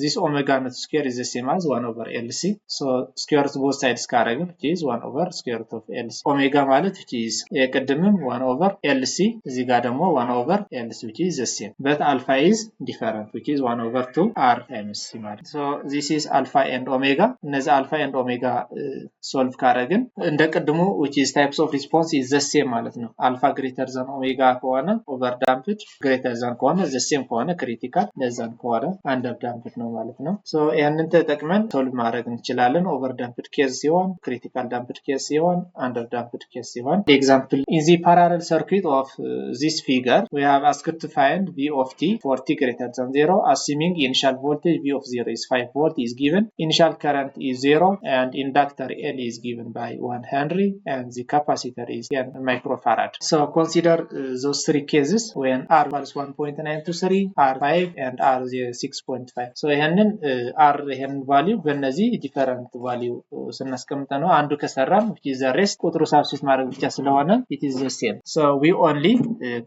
this omega naught square is the same as 1 over LC, so square root both sides ካረግን which is 1 over square root of LC. omega ማለት which is የቅድምም 1 over LC እዚህ ጋር ደግሞ 1 over LC which is the same but alpha is different which is 1 over 2 R times C ማለት so this is alpha and omega። እነዚህ alpha and omega ሶልቭ ካረግን እንደ ቅድሙ which is types of response is the same ማለት ነው። alpha greater than omega ከሆነ overdamped፣ greater than ከሆነ the same ከሆነ critical፣ less than ከሆነ underdamped ነው ማለት ነው። so ያንን ተጠቅመን ሶልቭ ማድረግ እንችላለን። overdamped case ሲሆን፣ critical damped case ሲሆን፣ underdamped case ሲሆን። example in the parallel circuit of this figure we have asked to find V of t for t greater than 0 assuming initial voltage V of 0 is 5 volt is given, initial current is 0 and inductor L is given by 1 Henry and the capacitor is 10 microfarad. So consider those three cases when R was 1.923, R5 and R 6.5. so ይሄንን R ይሄንን value በእነዚህ different value ስናስቀምጥ ነው አንዱ ከሰራን which is the rest ቁጥሩ ሳብስቲት ማድረግ ብቻ ስለሆነ it is the same, so we only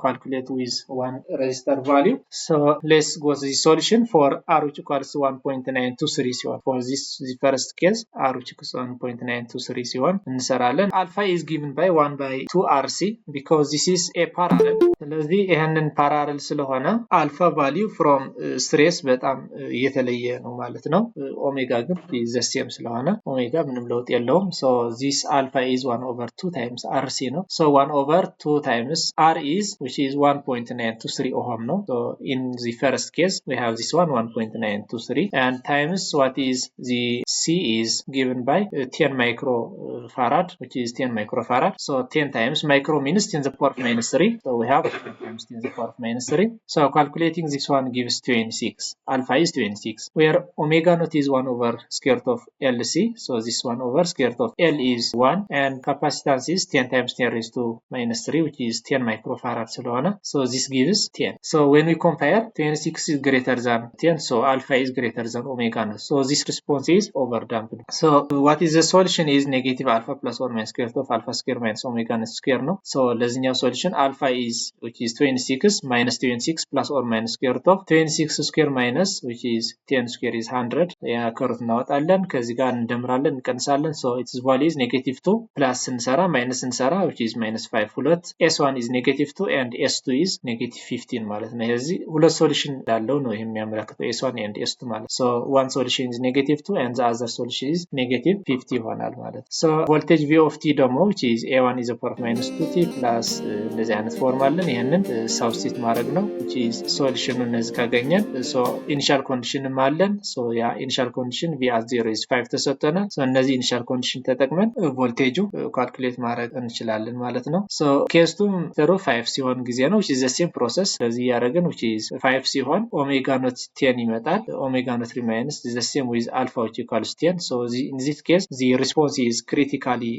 calculate with one resistor value. So let's go to the solution for r which equals 1.923 ሲሆን for this the first case r which equals 1.923 ሲሆን እንሰራለን alpha is given by 1 by 2 rc because this is a parallel ስለዚህ ይሄንን parallel ስለሆነ alpha value from stress በጣም የተለየ ነው ማለት ነው ኦሜጋ ግን is the same ስለሆነ ኦሜጋ ምንም ለውጥ የለውም so this alpha is 1 over 2 times rc ነው so 1 over 2 times r is which is 1.923 ohm no so in the first case we have this one 1.923 and times what is the c is given by 10 microfarad which is 10 microfarad so 10 times micro means 10 to the power of minus 3 so we have 10 times 10 to the power of minus 3 so calculating this one gives 26 alpha is 26 where omega naught is 1 over square root of lc so this 1 over square root of l is 1 and capacitance is 10 times 10 raised to minus 3 which is 10 microfarad ስለሆነ so this gives 10 so when we compare 26 is greater than 10 so alpha is greater than omega naught so this response is overdamped so what is the solution is negative alpha plus or minus square root of alpha square minus omega naught square no so ለዚህኛው solution alpha is which is 26 minus 26 plus or minus square root of 26 square minus which is 10 square is 100 ያ ከሩት እናወጣለን ከዚህ ጋር እንደምራለን እንቀንሳለን so its value is negative 2 plus እንሰራ minus እንሰራ which is minus 5 ሁለት s1 is negative 2 and s2 is negative 15 ማለት ነው ስለዚህ ሁለት ሶሉሽን እንዳለው ነው የሚያመለክተው s1 and s2 ማለት so one solution is negative 2 and the other solution is negative 50 ይሆናል ማለት so voltage v of t ደግሞ which is a1 is a power of minus 2t plus እንደዚህ አይነት ፎርም አለን ይሄንን substitute ማድረግ ነው which is solution እነዚህ ካገኘን so initial condition አለን so ያ initial condition v as 0 is 5 ተሰጥተናል so እነዚህ initial condition ተጠቅመን ቮልቴጁ ካልኩሌት ማድረግ እንችላለን ማለት ነው so case 2 5 ሲሆን ጊዜ ነው which is the same process ስለዚህ ያደረግን which is 5 ሲሆን omega naught 10 ይመጣል omega naught remains the same with alpha which equals 10 so in this case the response is critically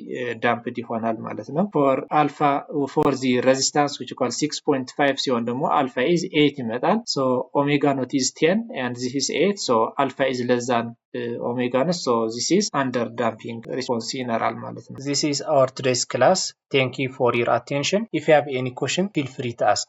damped ይሆናል ማለት ነው for alpha for the resistance which equals 6.5 ሲሆን ደግሞ alpha is 8 ይመጣል so omega naught is 10 and this is 8 so alpha is less than omega naught so this is under damping response ይኖራል ማለት ነው this is our today's class thank you for your attention if you have any question feel free to ask